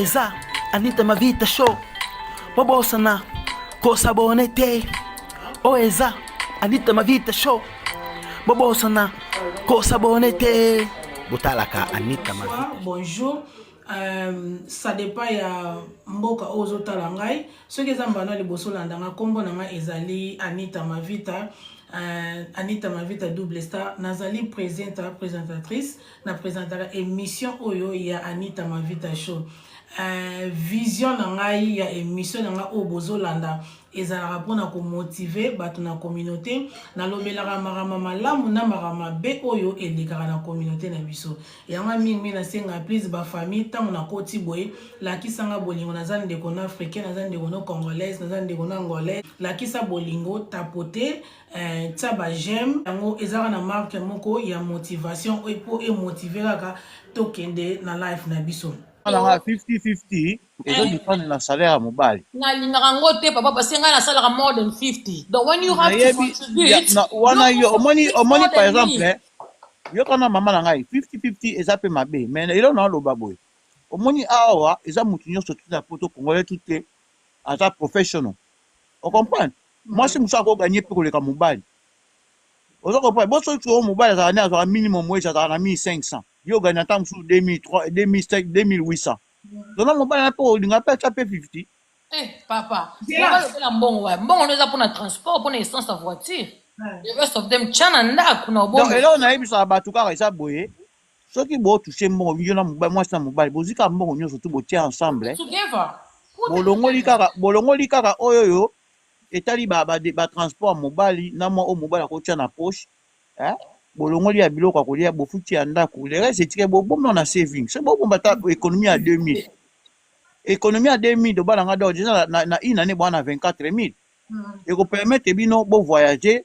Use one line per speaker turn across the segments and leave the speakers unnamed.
Oeza, Anita Mavita Show. Bobosana, Kosabonete. Oeza, Anita Mavita Show. Bobosana, Kosabonete. Botalaka, Anita Mavita.
Bonjour. Ça dépend ya mboka ozo talangai. Ce que zambana le bosso landanga kombo nanga ezali Anita Mavita. Anita Mavita double star nazali présentatrice na présentera émission oyo ya Anita Mavita show. Vision nangai ya émission nanga o bozo landa ezalaka mpona komotive bato na communauté nalobelaka makambo malamu na makambo mabe oyo elekaka na communauté na biso yango mingi nasenga please bafamille ntango nakoti boye lakisanga bolingo naza ndeko na africain naza ndeko na congolaise naza ndeko na angolais lakisa bolingo tapote tia bageme yango ezalaka na marque moko ya motivation oyo mpo emotive kaka tokende na life na biso.
Alors, 50-50, et donc, ils prennent la salaire à mobile.
Papa, parce que na salaire more than 50. Donc, when you have to contribute,
money, par exemple, yo kana mama na ngai 50-50 ezape mabe mais elo na loba boy omoni awa eza mutu nyonso tuta poto congolais tout ata professionnel on comprend moi si musa ko gagner pe ko leka mobile ozo comprend bo so tu mobile za na za minimum wage za na 1500 yo gagne tant sous 2003 2005 2800 donc na mobile na po linga pe cha pe 50
papa on mbongo nous a pour na transport pour na essence à voiture. The rest of them chana nda kuna
bon et là on a ebisa batu ka esa boye soki bo toucher mbongo yo na mobile moi na mobile bozika mbongo nyonso tu botia ensemble
together
bolongoli kaka oyo etali ba transport mobile na mo o mobile ko tia na poche bolongoli ya biloko akolia bofuti ya ndako le reste etike bomba na saving c'est bon bata économie à 2000 économie à 2000 do bala nga do na inane bwana 24000 et ko permettre bino bo voyager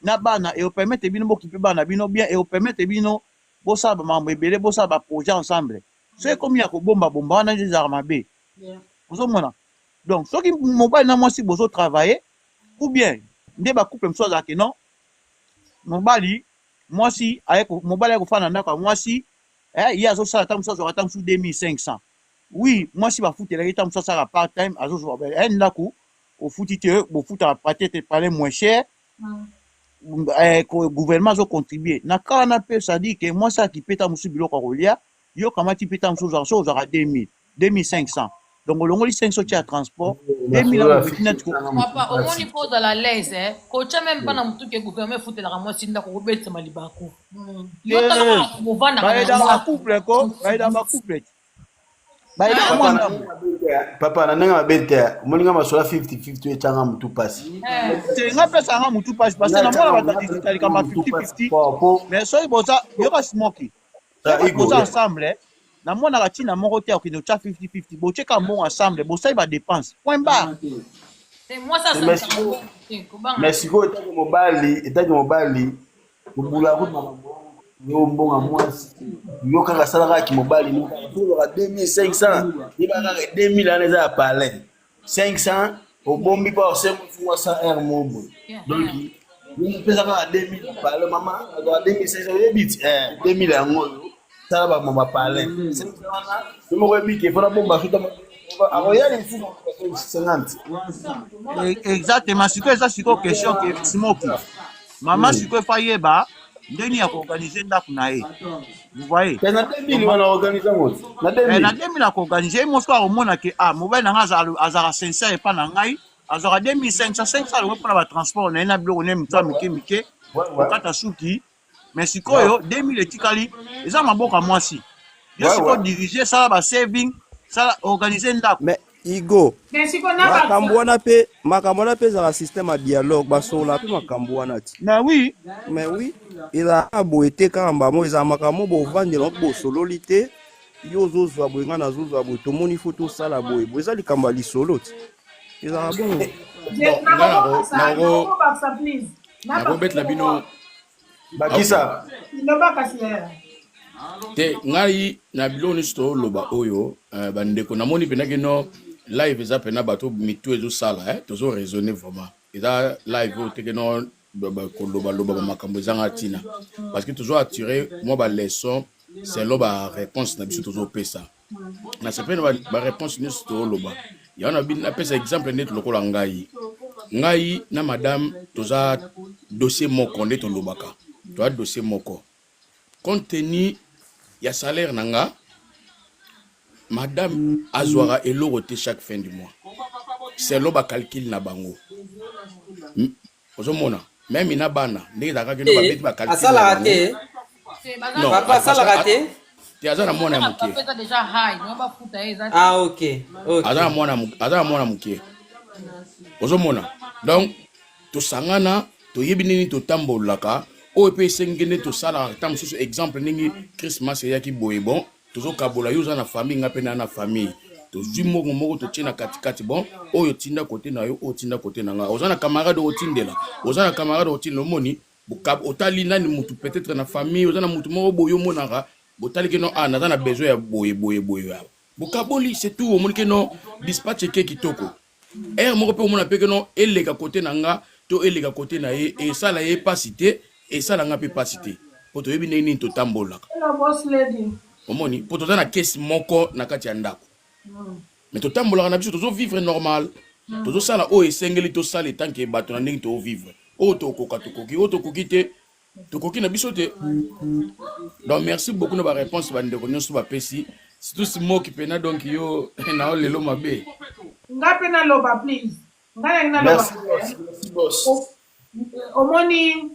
na bana et permettre bino bokipe bana bino bien et permettre bino bo saba mambo ebele bo saba projet ensemble c'est comme ya ko bomba wana des armes B vous mona donc ceux qui mobile na moi si bozo travailler ou bien nde ba couple mso za ke non mobile moi si avec mobile ko fana ndaka moi si il y a zo sala tam so zo tam sous 2500 oui moi si ba foutre tam so sala part time azo zo ba ndako au foutite bo futa peut-être parler moins cher gouvernement zo contribuer na kana pe ça dit que moi ça qui peut ta musu biloko kolia yo kama ti peta musu zo za 2000 2500 donc le ngoli 500 tia transport 2000
papa au moins il pose à la l'aise kocha même pas na mtu ke gouvernement foute la moi sinda ko betsa malibako yo ta mo vanda
ba dans couple ko ba dans couple
papa na nanga bete moninga masola 50-50 etanga mutu pasi
nga pesa nga mutu pasi parce que na mona ba digital kama 50-50 mais so iboza yo ka smoky boza ensemble na mona ka tina moko te okino cha 50-50 bo cheka mbongo ensemble bo sai ba dépense point barre
c'est moi ça
merci ko etaki mobali kubula ko yo mbonga mwasi yo kaka salaka ki mobali ni pour 2500 ni ba kaka 2000 ana za palais 500 au bombi pa 500 R mobo donc ni pesa kaka 2000 palais mama ado 2500 yebit 2000 yango sala ba mama palais c'est vraiment ni mo webi ke fona bomba futa aroyale fou 50
exactement siko question que simoki mama siko fayeba ndeni ya organiser ndaku na ye vous voyez
na 2000 wana organiser mot
na 2000 ko organiser mosko a mona ke mobile na azara 500 et pas na ngai azara 2500 500 le pour ba transport na biloko ne mtwa mike kata suki mais sikoyo 2000 etikali eza maboka mwasi yo siko diriger ça ba saving ça organiser ndaku
mais Igo makambo wana pe za système à dialogue basola pe makambo wana ti
na oui
mais oui il a aboité kamba mo za makambo bo vandela bo sololi te yo zozwa bo ngana zozwa bo to moni photo sala bo bo za likamba li solo ti il a bon
na bet la bino
bakisa
te ngai na biloni sto loba oyo bandeko namoni penake no live eza pena bato mitu ezo sala tozo raisonner vraiment eza live o teke no loba makambo ezanga tina parce que toujours attirer moi ba leçon c'est lo ba réponse na biso tozo pesa na sepene ba réponse nyonso toloba ya na bin apesa exemple net lokola ngai na madame toza dossier moko nde tolobaka toa dossier moko compte tenu ya salaire nanga madame azwaka eloko te chaque fin du mois selon ba calcul na bango ozomona même ina bana ndenge zakaki no babeti ba calcul
asalaka te
non
papa asalaka te
te aza na mwana ya mokie
ah ok
aza na mwana mokie ozomona donc tosangana toyebi nini totambolaka oyo mpe esengeli nde tosalaka ta mosusu exemple ndenge christmas eyaki boye bon tozokabola yo oza na famille nga mpe na famille tozwi moko totie na katikati bon oyo tinda kote na yo oyo tinda kote na nga oza na camarade otindela omoni otali nani mutu peut-être na famille oza na mutu moko boye omonaka botali ke no naza na besoin ya boye bokaboli c'est tout omoni ke no dispatch eke kitoko moko mpe omona mpe ke no eleka kote na nga to eleka kote na ye esala ye pasi te esala nga mpe pasi te po toyebi ndenge nini totambolaka omoni po toza na kesi moko na kati ya ndako mais totambolaka na biso tozovivre normal tozosala oyo esengeli tosala etanke bato na ndenge tovivre oyo tokoka tokoki oyo tokoki te tokoki na biso te donc merci beaucoup na baréponse bandeko nyonso bapesi surtout simoki pena donc yo nao lelo mabe
nga mpe naloba please nga naloba omoni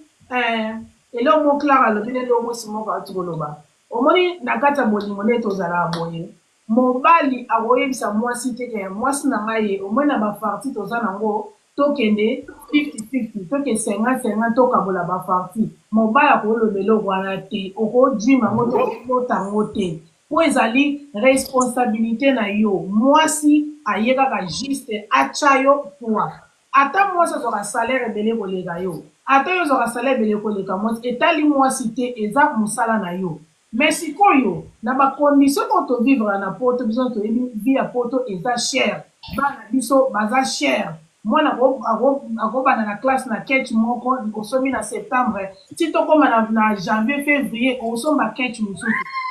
eloko mo clara alobi nde eloko mosi moko ati koloba omoni na kati ya bolingo nde tozalaka boye mobali akoyebisa mwasi te ke mwasi na ngai ye omoni na baparti toza nango tokende 50-50 toke 50-50 tokabola baparti mobali akoyoloba eloko wana te okodima ngo tokotango te po ezali responsabilité na yo mwasi aye kaka juste atya yo toi ata mwasi azwaka salaire ebele koleka yo ata yo ozwaka salaire ebele koleka mwasi etali mwasi te eza mosala na yo mais sikoyo na bacondition oyo tovivre na poto biso toyebi vi ya poto eza cher bana biso baza cher mwana akobanda na classe na ketch moko osomi na septembre ti tokóma na janvier février osomba ketch mosusu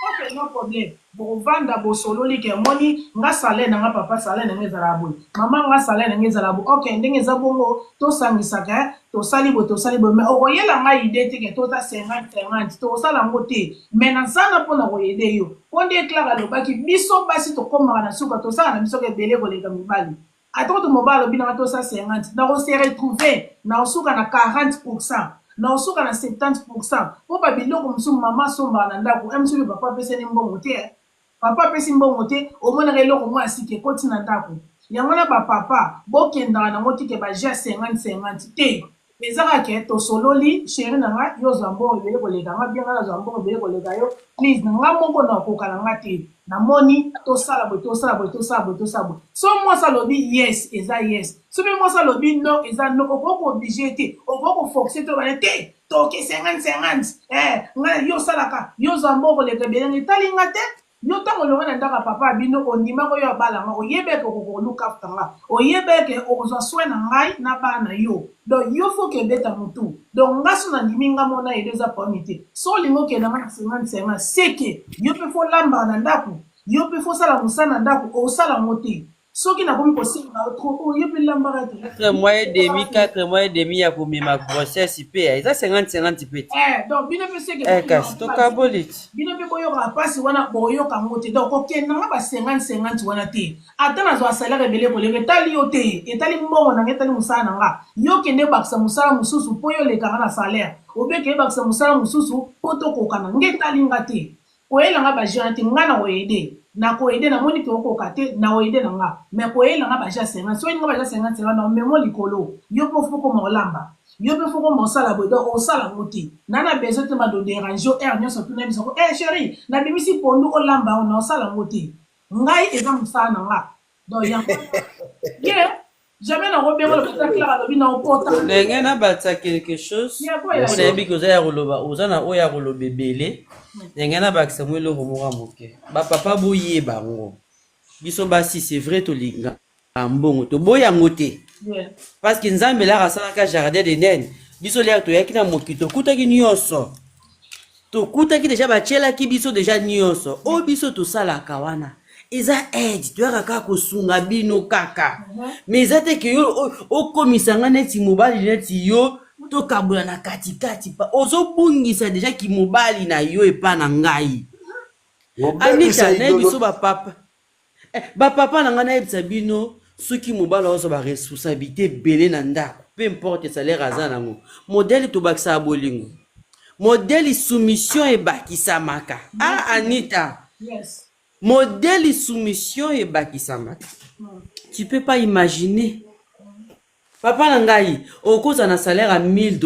ok no problème bovanda bosololi ke moni nga salaire na nga papa salaire na nga ezala boye mama nga salaire na nga ezala boye ok ndenge eza bongo tosangisaka tosali boye mais okoyela ngai ide te ke tota 50-50 tosala yango te mais nazana mpona koyede yo mpo nde Clara alobaki biso basi tokómaka na suka tosala na biso ebele koleka mibali atoko to mobile alobi nanga tosa 50 nakose retrouve na osuka na 40%, na osuka na 70%. Po babiloko mosusu mama asombaka na ndako mosusu papa apesani mbongo te papa apesi mbongo te omonaka eloko moko asika ekoti na ndako yango na bapapa bokendaka nango tike baja 50-50 te ezaka ke tosololi chéri na nga yo ozwa mbongo ebele koleka nga bien nga nazwa mbongo ebele koleka yo please na nga moko na okoka na nga te namoni tosala boye so mwasi alobi yes eza yes so mpe mwasi alobi no eza no okoki oblige te okoki kofoxe to bane te toke 50-50 nga yo osalaka yo ozwa mbongo koleka ebele etali nga te yo ntango olonga na ndako papa bino ondimaka oyo abalanga oyebeke okokolukaftanga oyebeke okozwa soin na ngai na bana yo donc yo fo kebeta motu donc nga so nandimi nga mona ede eza pami te so olingi okendanga na 50-50 seke yo mpe fo lambaka na ndako yo mpe fo sala mosala na ndako osala ngo te soki nakomi kosenga trop yo mpe lambaka te
4 mois et demi ya komema grossesse mpe eza 50-50 mpe te
donc bino mpe seke
kasi tokaboliti
bino mpe koyoka mpasi wana boyoka ngo te donc okendanga ba 50-50 wana te ata nazwa salaire ebele koleka etali yo te etali mbongo nanga etali mosala na nga yo kende ebakisa mosala mosusu mpo yo olekanga na salaire obeke ebakisa mosala mosusu mpo tokokana nge etali nga te koyelanga bajeuna te nga na koyede na koyede namoni ke okoka te na koyede na nga mais koyelanga baja 50 so nga baja 50 na omemo likolo yo mpo fo koma olamba yo mpe fo koma osala boye donc osala ngo te nana besoin te bado dérange yo aire nyonso tuna bisoko chéri nabimisi pondu olamba na osala ngo te ngai eza mosala na nga donc yango ye jamais na kobenga lokota Clara lobi na opota
ndenge nabatisa quelque chose oyo nayebi ke oza ya koloba oza na oyo ya koloba ebele ndenge nabakisa mo eloko moko moke bapapa boyeba yango biso basi c'est vrai tolinga mbongo toboya yango te parce que nzambe elaka asalaka jardin de nene biso lere toyaki na moki tokutaki nyonso tokutaki deja batielaki biso deja nyonso oyo biso tosalaka wana eza aide toyaka kaka kosunga bino kaka mais eza te ke yo okomisanga neti mobali neti yo tokabola na katikati pa ozobungisa deja ki mobali na yo epa na ngai Anita nayebiso bapapa na ngai nayebisa bino soki mobali ozo baresponsabilité ebele na ndako peu importe salaire aza nango modele tobakisa bolingo modèle soumission et bakisamaka. Ah, Anita.
Yes.
Modèle soumission et bakisamaka. Tu peux pas imaginer. Papa Nangaï, au cause d'un salaire à $1000.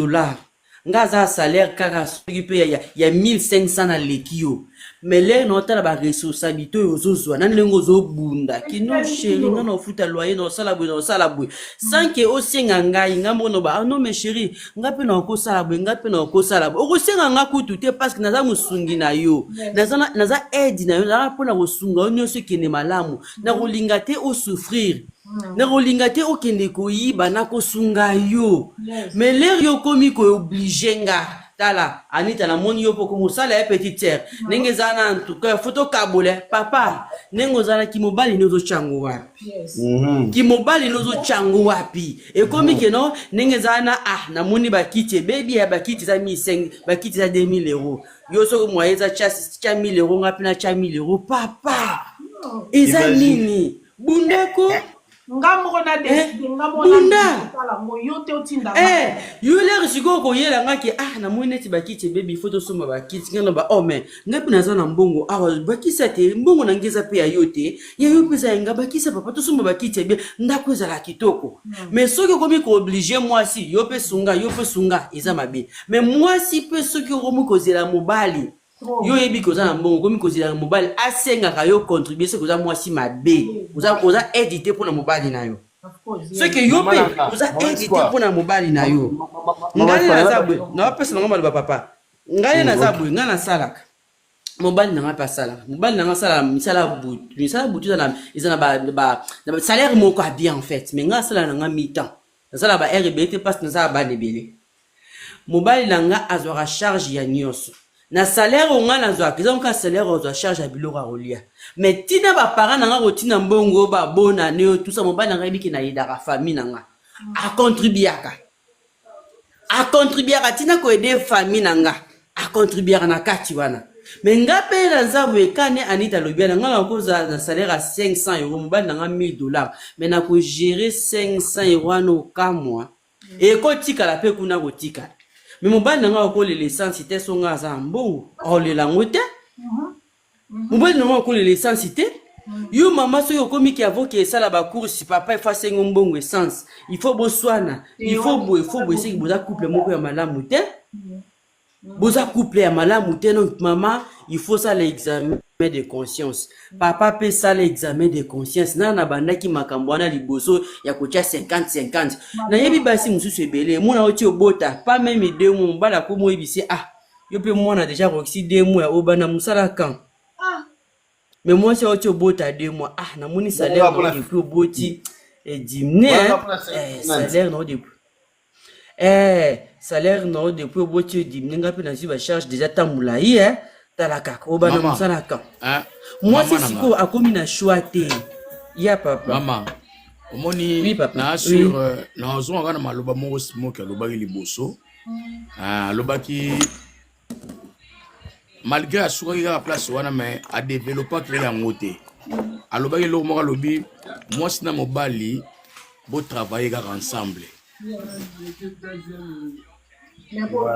Ngaza salaire kaka il y a 1500 à l'équio. Mais là, nous avons la responsabilité aux autres. Nous avons bunda qui nous chéri, nous avons foutu loyer dans salabou dans salabou. Sans que aussi ngangai ngamono ba non mais chéri, ngape na ko salabou, ngape na ko salabou. Au aussi ngaku tout parce que naza musungi na yo. Naza aide na yo, na pona kosunga onyo ce qui ne malamu. Na rolingate au souffrir. Na rolingate au kende koyiba na kosunga yo. Mais l'air yo komi ko obligé nga. Tala, Anita na moni yo poko musala ya petite sœur. Nenge zana en tout cas photo kabole papa. Nengo zana kimobali nozo changu wapi. Kimobali nozo changu wapi. E komi keno nenge zana na moni bakiti baby ya bakiti za 1500 bakiti za 2000 euros. Yo so moyeza cha 1000 euros ngapi na cha 1000 euros papa. Eza nini? Bundeko
ngamoko na décider ngamona kala moyote otinda
yo le risiko ko yela ngaki na mweneti bakiti baby photo soma bakiti ngana ba mais ngapi naza na mbongo bakisa te mbongo na ngeza pe ya yote ya yo pesa nga bakisa papa to soma bakiti be ndako ezala kitoko mais soki komi ko obliger moi si yo pe sunga eza mabe mais moi si pe soki komi ko zela mobali yo yebi koza na mbongo komi kozila mobali asenga ka yo contribuer koza mwasi mabe koza éditer pour na mobali na yo ce que yo pe koza éditer pour na mobali na yo ngani na zabwe na pesa na ngoma papa ngani na zabwe ngana salaka mobali na ngapa salaka mobali na ngasala misala butu na izana ba salaire moko bien en fait mais ngasala na ngami temps sala ba RBT passe na za ba lebele mobali na nga azora charge ya nyonso na salaire on a zo akizon ka salaire on charge à biloko rolia mais tina ba parents nanga rotina mbongo ba bona ne tout ça mobali nanga biki na ida famille nanga a contribuer tina ko aider famille nanga a contribuer na kati wana mais ngape na nzambe kane Anita lobia nanga ko za na salaire à 500 euros mobali nanga $1000 mais na ko gérer 500 euros no ka mois et ko tika la pe kuna ko tika mais mobali nanga ko le l'essence te songa za mbongo le langote mobali nanga ko le l'essence te yo mama so yo komi ki avoke sala ba course papa il faut sengo mbongo essence il faut boswana il faut essayer boza couple moko ya malamu te boza couple ya malamu te donc maman il faut ça l'examen de conscience papa peut ça l'examen de conscience na bandaki makambo wana liboso ya kocha 50-50 na yebi basi mususu ebele mona oti obota pas même 2 mois mbala ko mo ebisi yo pe mona déjà roxy 2 mois ya obana musala kan mais moi c'est oti obota 2 mois na moni salaire no depuis oboti dimné salaire no depuis salaire no depuis oboti dimné ngapi na ba charge déjà tamulayi talaka obana musala kan moi c'est siko akomi na choix te ya papa
maman omoni
oui, papa.
na sur na ozonga na maloba moko smoke alobaki liboso alobaki malgré asukaki kaka place wana mais a développer créer yango te alobaki eloko moko alobi mwasi na mobali bo travailler kaka ensemble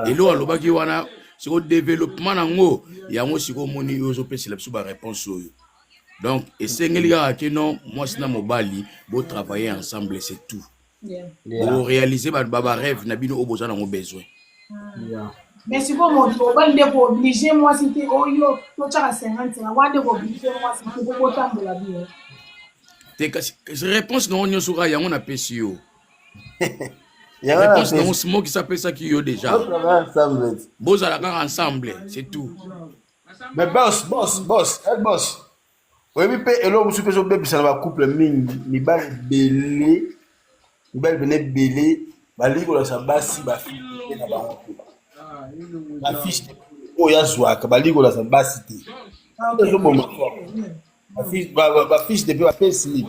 eloko alobaki wana siko développement nango yango siko moni yozo pesela biso ba réponse oyo donc esengeli kaka ke non mwasi na mobali bo travailler ensemble c'est tout pour réaliser ba rêve na bino oboza nango besoin
mais si vous mobali de obligé moi c'était oyo to chaka 50 na wande obligé moi c'était ko tambola bien
te réponse non nyo soka yango na pesi yo réponse non smoke s'appelle ça qui yo déjà boss à la ensemble c'est tout
mais boss oui mais elo musu peso bébé ça va couple mi bal belé belé bali ko la sabasi ba fi na ba la fiche o ya zwa ka bali ko la sabasi te Fiche de paie, paie slip.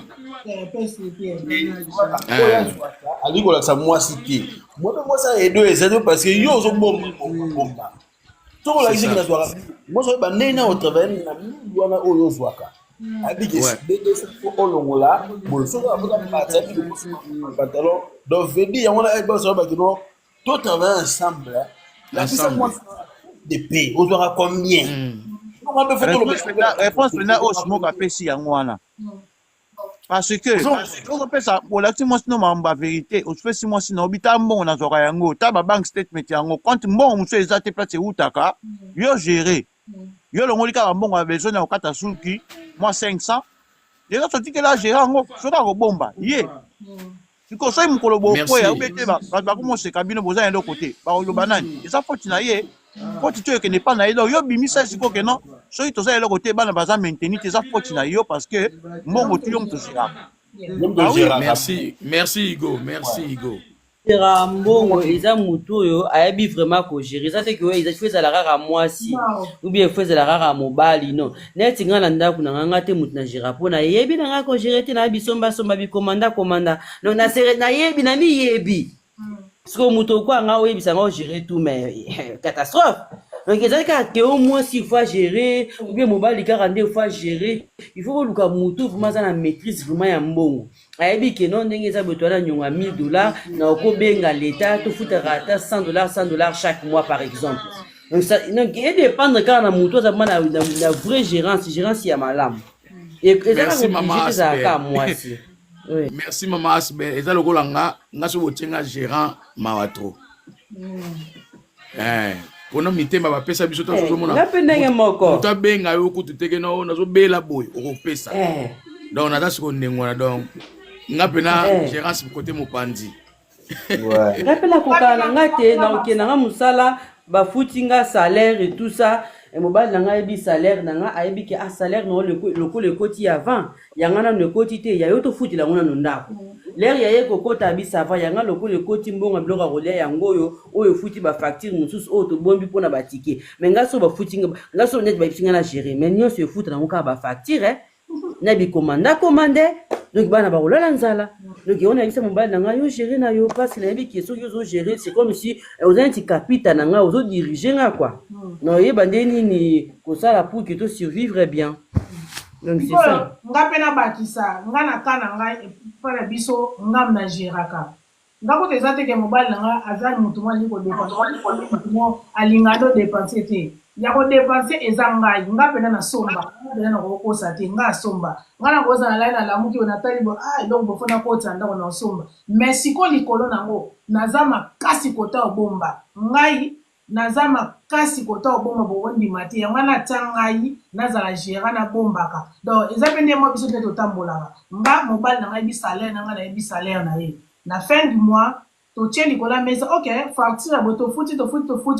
Ali ko la sa moi cité. Moi ça et deux c'est parce que yo zo bomba. To la ici na soira. Moi so ba nena au travail na wana oyo zwaka. Abi que c'est olongola, bon so ba ka partir pantalon. Donc vedi ya wana ba so ba kino tout travailler ensemble. La de paie, on aura combien?
Réponse maintenant au smoke apesi yango wana. Parce que on peut ça pour la moi sinon ma vérité au fait si moi sinon obita mbongo na zoka yango ta ba bank statement yango compte mbongo muso ezate place utaka yo gérer yo longo lika mbongo a besoin na okata suki moi 500 déjà sorti que là gérer yango soka ko bomba ye siko so mukolo boko ya obete ba ko mo se kabino boza ndo côté ba lo banani eza faute na ye faute tu que n'est pas na yo bimisa siko que non so ito za le côté bana baza maintenir eza faute na yo parce que mbongo tu yom to gérer.
Merci Hugo.
Gérard mbongo eza mutu oyo ayebi vraiment ko gérer ça c'est que ils fait ça la rara mwasi ou bien fait ça la rara mobali non neti nga na ndako na nga te mutu na gérer pona yebi na nga ko gérer te na bisomba bi commanda non na sere na yebi na mi yebi parce que mutu ko nga oyebi ça nga gérer tout mais catastrophe. Donc que au moins s'il faut gérer ou bien mobile car il faut gérer il faut que le mutu vraiment ça la maîtrise vraiment ya mbongo ayebi que non ndenge za betona nyonga $1000 na okobenga l'état to futaka ata $100 chaque mois par exemple. Donc ça donc il dépend quand na mutu ça na vraie gérance ya malamu et
merci maman
ça moi si
oui merci maman Asbe eza lokola nga so botenga gérant mawatro Ono mitema ba pesa biso to zo mona.
Na pendenge moko.
To benga yo kutu teke no na zo bela boy o pesa. Donc na dasko ndengwana donc ngapena gérance côté mopandi.
Ouais. Ngapela kokala ngate na okena nga musala ba futinga salaire et tout ça et mobile na nga ebi salaire na nga ayebi ke a salaire no le koti avant yanga na le koti te ya yo to futi la ngona ndako. L'air ya yeko kota bisa va yanga le koti mbonga bloka rolia yango yo oyo futi ba facture mususu o to bombi pona ba ticket mais ngaso ba futi ngaso net ba finga na gérer mais nyo se futi na ngoka ba facture na bi commander donc bana ba rola nzala donc on a bisa mobile na nga yo gérer na yo parce que bi keso yo zo gérer c'est comme si aux anti capitaine na nga ozo diriger nga quoi non yeba ndeni ni ko sala pour que to survivre bien. Donc c'est ça.
Nga pena bakisa nga na kana nga para biso nga na geraka nga ko tezate ke mobile nga azali mutu mwa liko dépenser alingado dépenser te ya ko dépenser ezanga nga pena na somba pena na ko kosa te nga somba nga na koza na laina la muki ona tali bo donc bo fona ko tsanda na somba mais siko likolo nango nazama kasi kota obomba ngai nazama kasi kota obomba bo ndi mati ya ngana tangai nazala gérant na bombaka donc ezapende mo biso te totambolaka nga mobile na ngai bi salaire na nga na bi salaire na ye na fin du mois to tient likola mesa OK facture bo to futi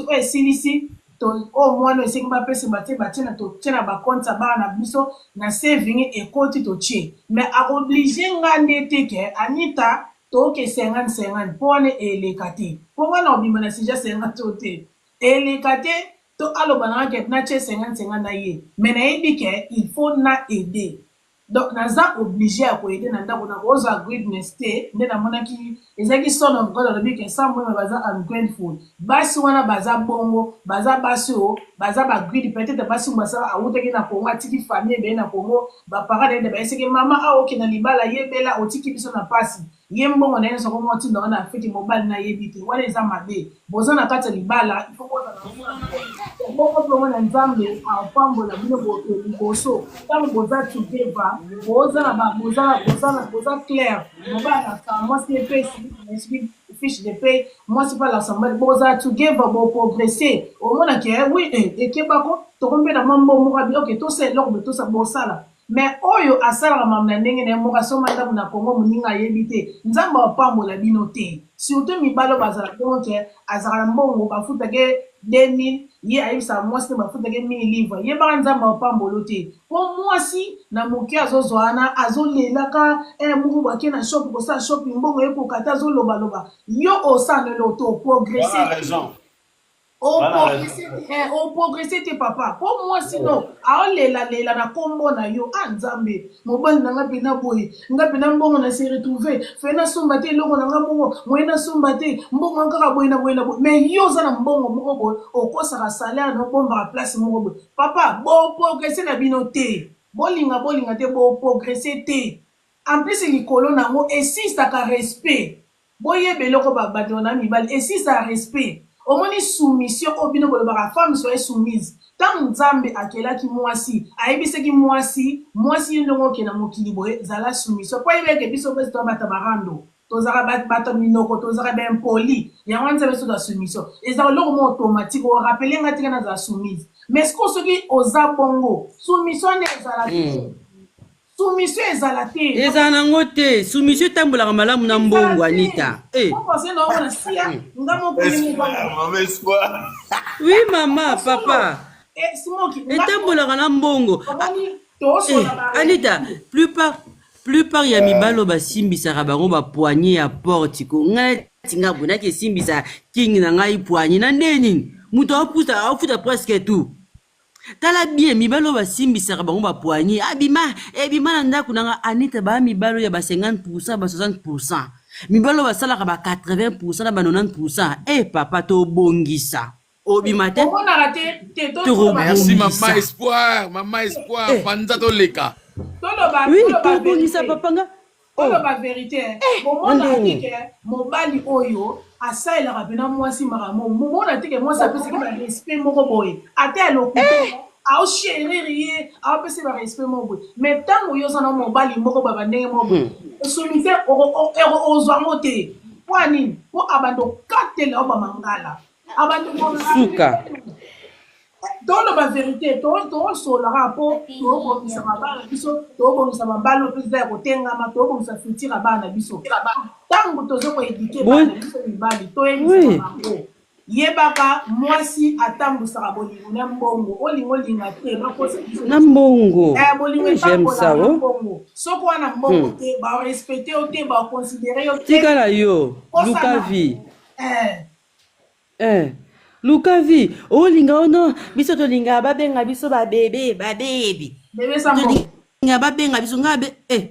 o esilisi to au moins no esengi ba pesa bati na to tient na ba compte ba na biso na saving e koti to tient mais a obligé nga ndete ke Anita to ke 50 pone elekati ponga na obima na sija 50 te elekate to aloba na ke na che 50 na ye mais na yebi ke il faut na aider donc naza obligé à aider na ndako na ozo agreedness te nde na monaki ezaki son of God alobi ke sa mwana baza ungrateful basi wana baza bongo baza basi o baza ba greed peut-être basi mbasa awutaki na Kongo atiki famille be na Kongo ba parents de ba eseke mama a oki na libala yebela otiki biso na pasi yembongo na yenso ko moti ndo na afiki mobile na yebite wala eza mabe bozo na kata libala il faut ko na bongo bongo na nzambe a pambo na bino boso tango boza together boza na ba boza clair mobile na moi c'est pesi fiche de paie moi c'est pas l'assemblée boza together bo progresser au moins que oui et que bako to kombe na mambo mo ka bi OK to c'est l'ordre to ça bosala mais oyo asala mamna ndenge na mo ka soma ndabu na Kongo muninga yebite nzamba opambola bino te surtout mibalo bazala donc azala mbongo bafuta ke 2000 ye ayisa mwasi bafuta ke 1000 livres ye ba nzamba opambola te po mwasi na moki azozwana azolelaka muku bake na shop ko sa shopping mbongo ye ko kata azoloba yo osana lo to progresser Au progressé te papa. Pour moi sinon, lela na kombo na yo anzambe. Mobali na nga pena boy. Nga pena mbongo na se retrouver. Fena somba te longo na nga mbongo. Moyena somba te mbongo nkaka boy na boy. Mais yo za na mbongo moko boy. Okosa ka salaire no bomba place moko boy. Papa, bo progressé na bino te. Bolinga te bo progressé te. En plus likolo na ngo insiste ka respect. Boye beloko ba badona mibali insiste à respect. Au moins soumission au bino ko ba femme soit soumise. Tant nzambe akela ki mwasi, ayebise ki mwasi ndongo ke na mokili boye zala soumission. Po yebe ke biso beso bata barando. Tozara bata minoko, tozara ben poli. Ya wanza beso da soumission. Ezala loko mo automatique o rappeler ngati kana za soumise. Mais ce qu'on se dit aux abongo, soumission ne ezala soumission ezala te.
Ezala nango te. Soumission tambola malamu na mbongo Anita. Oui maman, papa. Etambola na mbongo. Anita, plupart ya mibalo basimbisaka bango ba poignée ya porte ko ngai tinga bona ke simbisa king na ngai poignée na ndeni. Muto afuta presque tout. Tala bien mibalo basimbisaka bango ba poignée abima na ndako nanga Anita ba mibalo ya ba 50% ba 60%. Mibalo basalaka ba 80% na ba 90%. Papa to bongisa. Obimate.
Merci maman espoir panza to leka.
Oui, to bongisa papa nga.
La vérité, mobali oyo asailaka pena mwasi maramo mona teke mwasi apesi ki ba respect moko boye ate lokuta au chérie au pesi ba respect moko boye mais tango yo sana mobali moko ba bandenge moko boye soumise ozwa mote kwa nini po abando katela oba mangala abando
suka
dans la vérité to sola rapport to bongisa mabala biso to bongisa mabalo pesa ko tengama to bongisa futira bana biso tango tozo ko éduquer bana biso mibali to yebisa bango yebaka mwasi atambusaka bolingo na mbongo olingo linga te bakosa biso
na mbongo
bolingo
j'aime ça
mbongo soko wana mbongo te ba respecter o te ba considérer o te
tikala yo Lukavi Lukavi, linga ono, biso to linga babenga biso ba bebe.
Bebe sambo.
Linga babenga biso ngabe.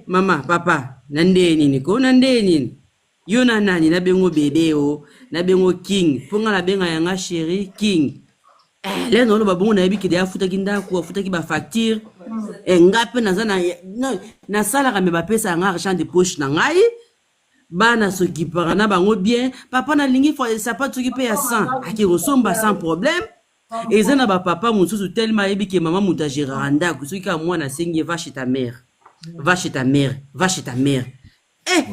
Mama, papa, nandeni niko, nandeni. Yo na nani na bengo bebe o, na bengo king. Ponga na benga yanga chéri king. Le no lo babongo na yebi kide afuta kindaku, afuta ki ba facture. Ngape na sala ka me ba pesa nga argent de poche na ngai. Bana s'occupera na bango bien papa na lingi fo ça pas s'occuper ya 100 aki resomba sans problème et zana ba papa mususu tellement yebi ke maman mutajira randa kusuka mwana sengi va chez ta mère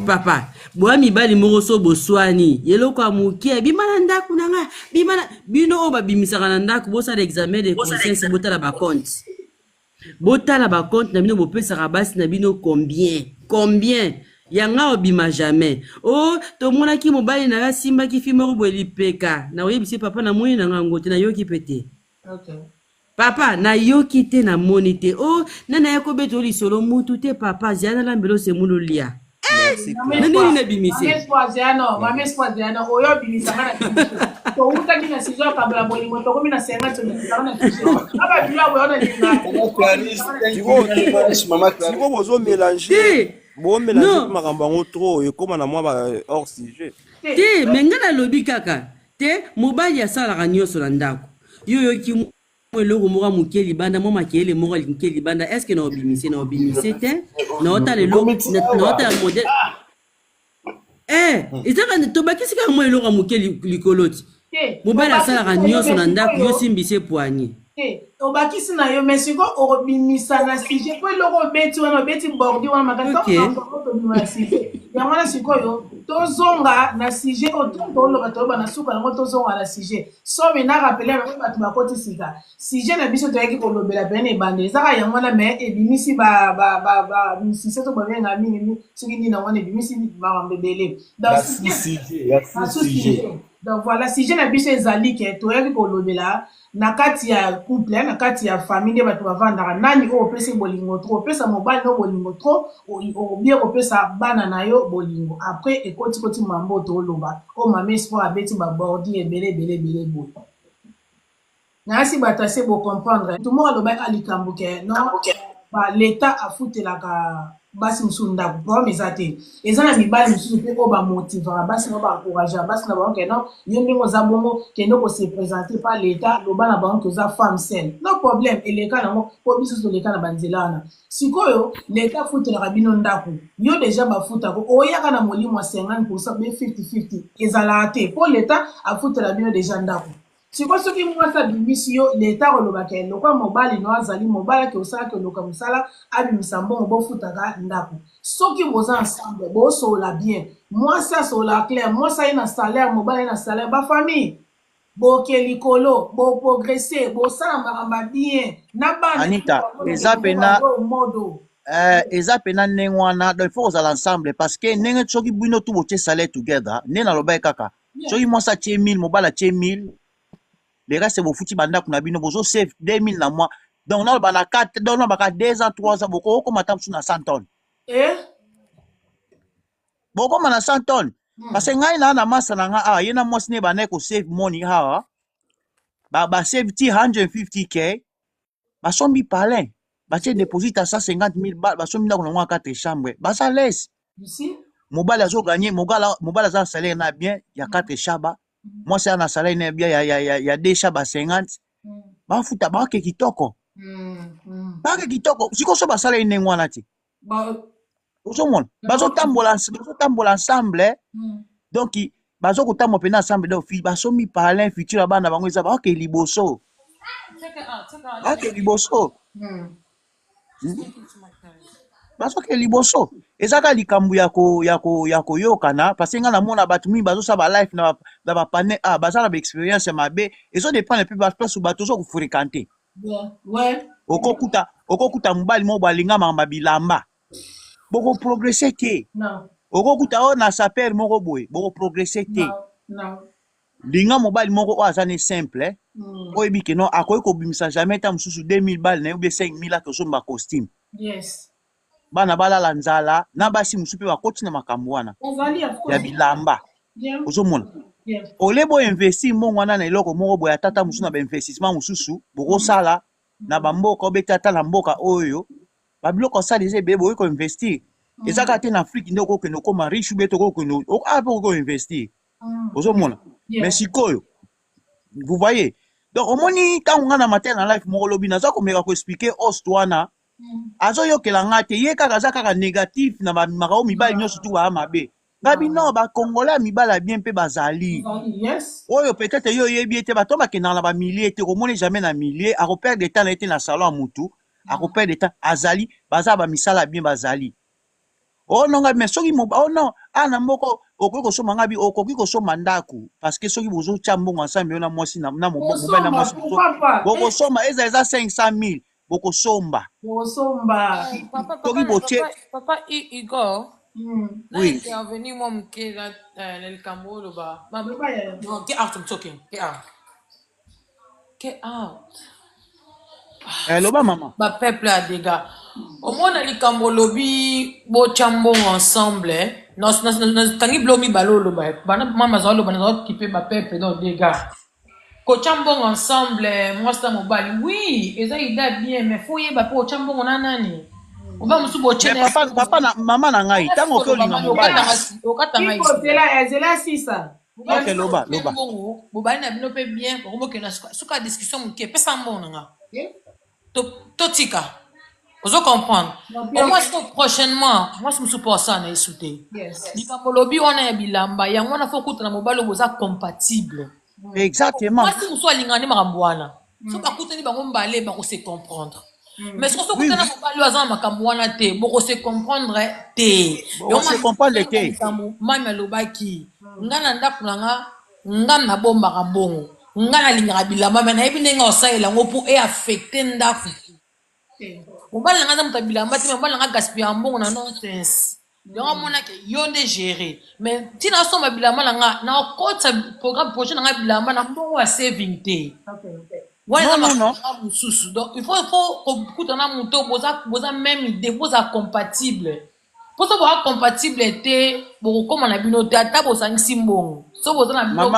papa boa mibali moko so boswani yeloko amukia bimana ndaku nanga bimana bino oba bimisaka na ndaku bosa l'examen de conscience botala ba compte na bino bopesa basi na bino combien yanga obima jamais to mona ki mobali na simba ki fimo bweli peka na oyebisi papa na moyi na ngote na yoki pete papa na yoki te na monite nana yako beto li solo mutu te papa ziana lambelo se mululia nani na bimise
mame spoiziano oyo bimisa kana to uta kina sizo kabla boli moto komi na senga to kana aba bila boyo
na bozo mélanger bon mélanger makambo ngo trop ekoma na mwa ba hors sujet
te mengana lobi kaka te mobali ya sala kanyoso na ndako yo ki eloko moko moke libanda mo makele moko moke libanda est-ce que na obimise te na ota lelo na ota modèle ezaka tobakisi kaka mo eloko moke likoloti mobali ya sala kanyoso na ndako yo simbise poignée
obakisi na yo mais siko obimisa na sujet po eloko beti wana beti bordi wana makasi tobima na sujet yango na sikoyo tozonga na sujet otoloba toyoba na suka yango tozonga na sujet so mena rappele bango bato bakoti sika sujet na biso toyaki kolobela pene ebande ezaka yango wana mais ebimisi sujet to babenga mingi soki nini yango wana ebimisi makambo ebele donc voilà sujet na biso ezali ke toyaki kolobela na kati ya couple na kati ya famille nde bato bavandaka nani oyo opesi bolingo tro opesa mobali no bolingo tro obie kopesa bana na yo bolingo après ekoti mambo toloba o mame espoir abeti babordi ebele boye Nasi batase bo comprendre. Tout le monde aloba alikambuke non ba l'état a foutu la ka basi musunda bo mezate. Ezana mibali mususu pe ko ba motivera basi no ba encourager basi na ba que non yende ngo za bongo que no ko se présenter par l'état loba na ba que za femme saine. No problème et les cas na mo ko biso so les cas na banzelana. Sikoyo l'état foutu la kabino ndako. Yo déjà ba futa ko oyaka na molimo 50% be 50-50 ezala ate. Pour l'état a foutu la bino déjà ndako. Si quoi ce qui moi ça bimisio l'état olobaka lokwa mobali no azali mobali ke osala ke loka musala abi misambo bo futaka ndako soki boza ensemble bo so la bien moi ça so la clair moi ça ina salaire mobali ina salaire ba famille bo ke likolo bo progresser bo sala maramba bien na bana
Anita eza pena eza pena ndenge wana donc il faut kozala ensemble parce que ndenge soki bino tu botie salaire together nde naloba ye kaka soki mwasi atie 1000 mobali atie 1000 les gars c'est bofuti bandako na bino bozo save 2000 na mois donc na bana 4 donc na baka 2 ans 3 ans boko komata msu na 100 tonnes boko mana 100 tonnes parce que ngai na masa na nga yena mwasi ne bana ko save money ha ba save ti 150k ba sombi palin ba tie deposit à 150,000 balles ba sombi na ko na 4 chambres ba ça laisse mobali azo gagner mobali aza salaire na bien ya 4 chambres moi c'est un salaire ne bien il y a des chambres 50 ba futa ba ke kitoko ba ke kitoko siko so ba salaire ne ngwana ti ozo mon bazo tambola ensemble donc bazo ko tambo pena ensemble donc ba sombi palin futur bana bango eza ba ke liboso liboso baso ke liboso ezaka likambu ya koyokana parce que nga namona bato mingi bazosala ba life na ba pane bazala ba expérience ya mabe ezo dépendre pe ba place bato zo kufréquenter okokuta mobali mo balinga mamba bilamba boko progresser te okokuta o na saper moko boye boko progresser te linga mobali moko o azane simple oyebi ke non akoki kobimisa jamais ta mosusu 2000 balles na obe 5000 akosomba costume bana balala nzala na basi musu pe bakoti na makambo wana ya bilamba ozomona ole bo investir mbongo wana na eloko moko boya tata musu na ba investissement mususu bokosala na bamboka obeta ata na mboka oyo babiloko osala eza ebele boyi ko investir ezaka te na Afrique nde okokende okoma riche ube tokokende ape oko investir ozomona mais sikoyo vous voyez donc omoni ntango nga na matin na life moko lobi naza komeka koexplike host wana azoyokela nga te ye kaka aza kaka négatif na bamaka mibali nyonso tu baya mabe ngabi non bakongolais ya mibali bien mpe bazali oyo peut-être yo oyebi ete bato bakendaka na bamilie te komoni jamais na milie akoperdre temps na ye te na salon ya mutu akoperdre temps azali baza bamisala bien bazali oh non ngabi mais soki oh non na moko okoki kosomba ngabi okoki kosomba ndako parce que soki bozotya mbongo ensemble yo na mwasi na mobali na mwasi bokosomba eza 500,000 bokosomba
papa Igor
oui
intervenir moi mke la likambo loba no get out I'm talking get out
loba mama
ba peuple a dégâts au moins na likambo lobi bo chambo ensemble non tangi blomi balolo ba bana mama zalo bana qui peut ba peuple donc dégâts ko chambo ensemble moi ça mobile oui eza ida bien mais faut yeba po chambo na nani oba musubo chene
papa na mama na ngai tango ko linga mobile
okata ngai
ezela sisa
ok loba
bobali na bino pe bien okomoke na suka discussion muke pesa mbona nga totika ozo comprendre au moins prochainement moi je me suis pas ça na isute likambo lobi wana ya bilamba yango na faut kutana mobali boza compatible
exactement
moi si muso alingani makambo wana so bakutani bango mbale bako se comprendre mais si on kutana mobali aza makambo wana te boko se comprendre te
on se comprendre te
mama lobaki ngana ndako nanga ngana bombaka bongo ngana lingaka bilamba mais nayebi ndenge osalela ngo pour e affecter ndako mobali nanga za mutabilamba te mobali nanga gaspiller mbongo na nonsense yango monake yo nde gérer mais ntina somba bilamba nanga na okota programme prochain nanga bilamba na mbongo ya saving te
non
mususu donc il faut kokutana moto boza même idée boza compatible po so boza compatible te bokokoma na bino te ata bosangisi mbongo so boza na bino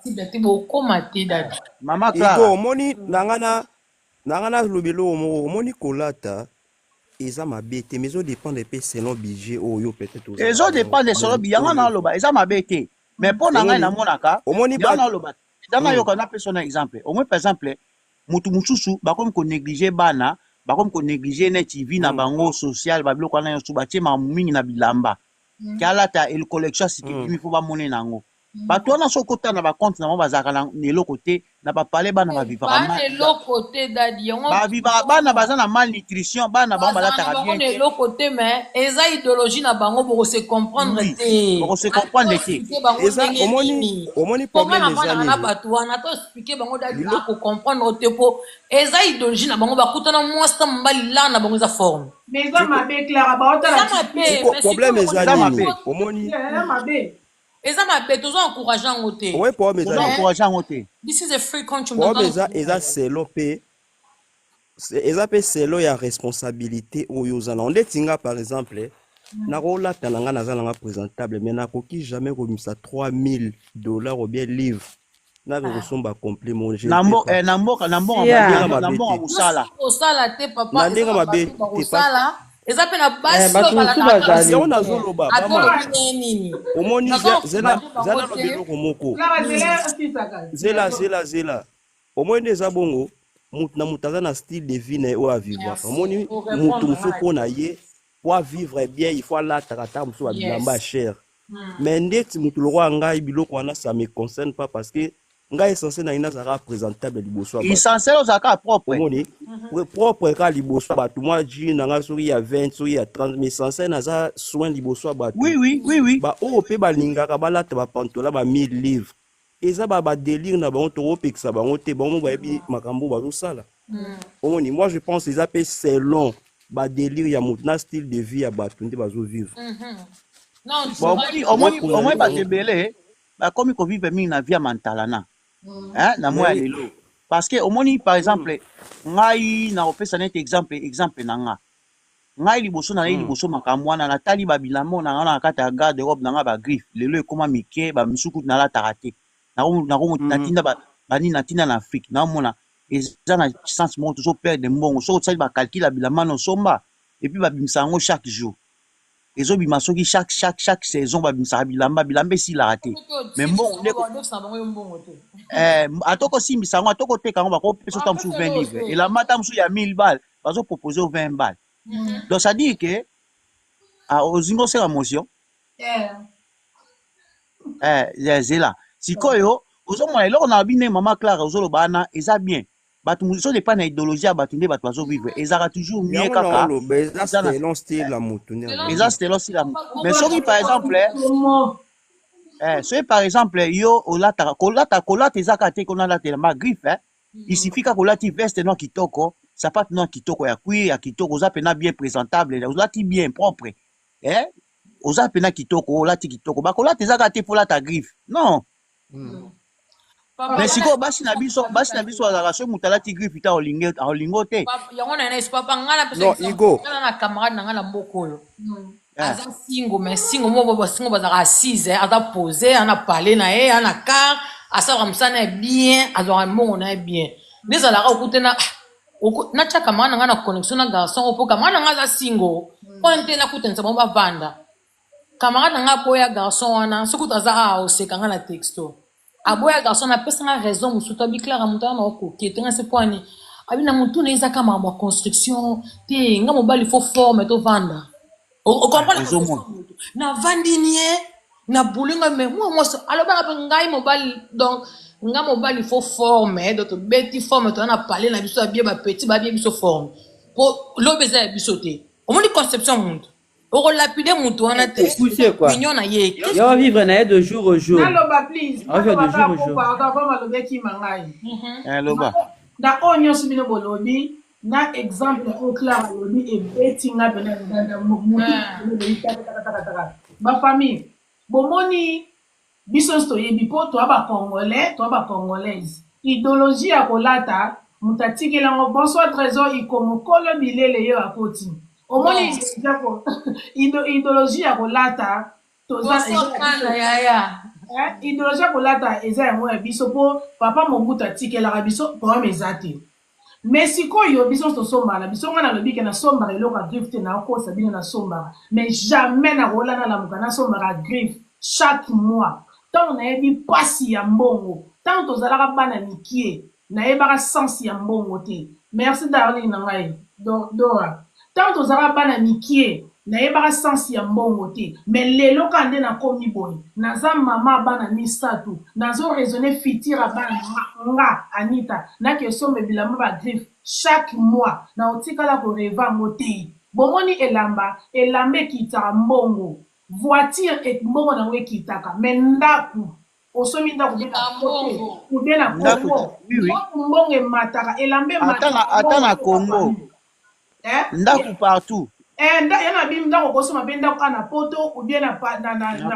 Tibete bokoma te dadi.
Mama
Igo
Clara.
omoni nangana lobelo omoni kolata eza mabe te mais eso dépend pe selon budget oyo peut-être oza
Ezo dépend de solo biyanga na loba. Eza mabe te. Mais pour nanga na monaka.
omoni
Yanga
ba
na loba. Dana yoka na personne exemple. Au moins par exemple, mutu mususu bakomi ko négliger bana, bakomi ko négliger net vie na bango social babilo kana yo subatie ma mingi na bilamba. Kalata el collection sikimi fo ba mone nango. Bato wana sokota na ba compte na mo bazaka na eloko te na ba pale bana ba vivre
Bana
mal.
eloko te dadi.
Ba vivre bana baza na malnutrition bana bango balata bien.
Bana eloko te mais eza idéologie na bango pour se comprendre te.
Pour se comprendre te.
eza omoni problème eza
na bato wana to expliquer bango dadi ko comprendre te po eza idéologie na bango bakutana mwasta mbali la na bango eza forme.
Mais ça m'a bé Clara ba otala.
problème eza nini omoni
eza mabe tozo encourager ngo te.
ouais problème eza
encourager ngo te.
This is a free country.
Problème eza selon pe eza pe selon ya responsabilité oyo ozana ondetinga par exemple nakolata na nga naza nanga présentable mais nakoki jamais komisa $3000 ou bien livre nave kosomba complet mon jeu
namboka musala
osala te papa
na ndenge mabe te
osala eza pe na basi
yango nazoloba omoni zela biloko moko zela omoni nde eza bongo mutu na mutu aza na style de vie na ye oyo avivwaka omoni mutu mosusu mpo na ye po avivre bien il faut alataka ta mosusu babilamba cher mais ndeti mutu lokwa ngai biloko wana ça me concerne pas parce que ngai essentiel na ina azalaka présentable liboso ya
essentiel ozalaka propre
omoni propre kaka liboso ya bato mwa ji na ngai soki ya 20 soki ya 30 mais essentiel naza soin liboso ya bato baoyo mpe balingaka balata bapantola ba 1000 livres eza badélire na bango tokopekisa bango te bango bayebi makambo bazosala omoni moi je pense eza mpe selon badélire ya motu na style de vie ya bato nde bazovivre
omoi bato ebele bakomi kovivre mingi na vie ya mantalana na mwa ya lelo parce que omoni par exemple ngai nakopesa neti exemple na nga ngai liboso na ye liboso makambo wana natali babilamo na nga na kati ya garde robe na nga bagriffe lelo ekoma mike bamisuku nalataka te natinda natinda na afrique naomona eza na sens moko tozoperdre mbongo soki otali bacalcule ya bilamba na osomba epuis babimisa yango chaque jour ezobima soki chaque saison babimisaka bilamba esilaka te mais mbongo atoko simbisa yango atoko teka yango bakopesa ta mosusu 20 livres elamba ta mosusu ya 1000 balles bazopropose 20 balles donc ça dit que ozingi osala motion zela sikoyo ozomona eloko na babi ndenge mama Clara ozoloba wana eza bien bato mosusu depa na idéologie ya bato nde bato bazovivre ezalaka toujours mieux kaka
eza selon style ya motu
mais soki par exemple yo kolata eza kaka te konalatela magriffe il suffit kaka kolati veste noir kitoko sapate noir kitoko ya cuir ya kitoko oza pena bien présentable ozalati bien propre oza pena kitoko olati kitoko bakolata eza kaka te po lata griffe non mais sikoyo basi na biso azalaka so moto alati griffe ta olingo te
yango na esi papa nga na pesa na camarade na nga na mboka oyo aza singo mais singo moko basingo bazalaka assise aza pose ana pale na ye ana car asalaka mosala na ye bien azwaka mbongo na ye bien nde ezalaka okute natya camarade na nga na connexion na garçon opo camarade na nga aza singo po nte nakutanisa bango bavanda camarade na nga aboya garçon wana soki taza oseka nga na texto aboya garçon apesanga raison mosusu abiklara moto wana okoki etenga se poani abi na motu na ezaka makambo ya construction te nga mobali fo forme tovanda na vandini ye na bolingo me mwamoso alobaka mpe ngai mobali donc nga mobali fo forme donc tobeti forme toza na pale na biso abie bapeti babie biso forme po lobe eza ya biso te omoni conception motu okolapide motu wana te mignon na ye
yo vivre na ye de jour au jour
naloba please
de jour au jour
alobekima ngai na oyo nyonso bino bolobi na exemple oyo Clara alobi ebeti nga pena bafamille bomoni biso nyonso toyebi mpo toya bacongolais toya bacongolaise idéologie ya kolata moto atikeli yango bonsoir trésor ikomokolo bilele yo akoti omoni idéologie ya kolata idéologie kolata eza yango ya biso po papa Mobutu atikelaka biso problème eza te. Mais sikoyo biso tosombana biso nga nalobi ke nasombaka eloko ya griffe te nakosa bino nasombaka mais jamais nakolana lamuka nasombaka griffe chaque mois ntango nayebi mpasi ya mbongo ntango tozalaka bana mikie nayebaka sensi ya mbongo te. Merci darling na ngai Dora. Ntango tozalaka bana mikie nayebaka sensi ya mbongo te mais lelo ka nde nakomi boye naza mama bana misato nazo raisonner futur ya bana nga Anita nake sombe bilamba ba griffe chaque mois na otikala ko reva ngo te. Bomoni elamba ekitaka mbongo voiture et mbongo nango ekitaka mais ndaku osomi ndaku kude na Congo mbongo emataka elamba
ata na Congo ndaku partout
yana bim ndako kosoma pe ndako ana poto ou bien na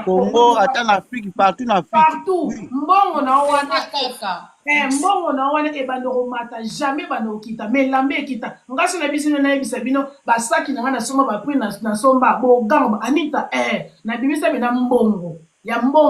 Congo ata na Afrique partout na Afrique
partout mbongo na wana kaka mbongo na wana ebando komata jamais bando okita mais lambe ekita ngasi na biso na yebisa bino basaki na ngana soma ba prix na somba bo gamba Anita na bimisa bina mbongo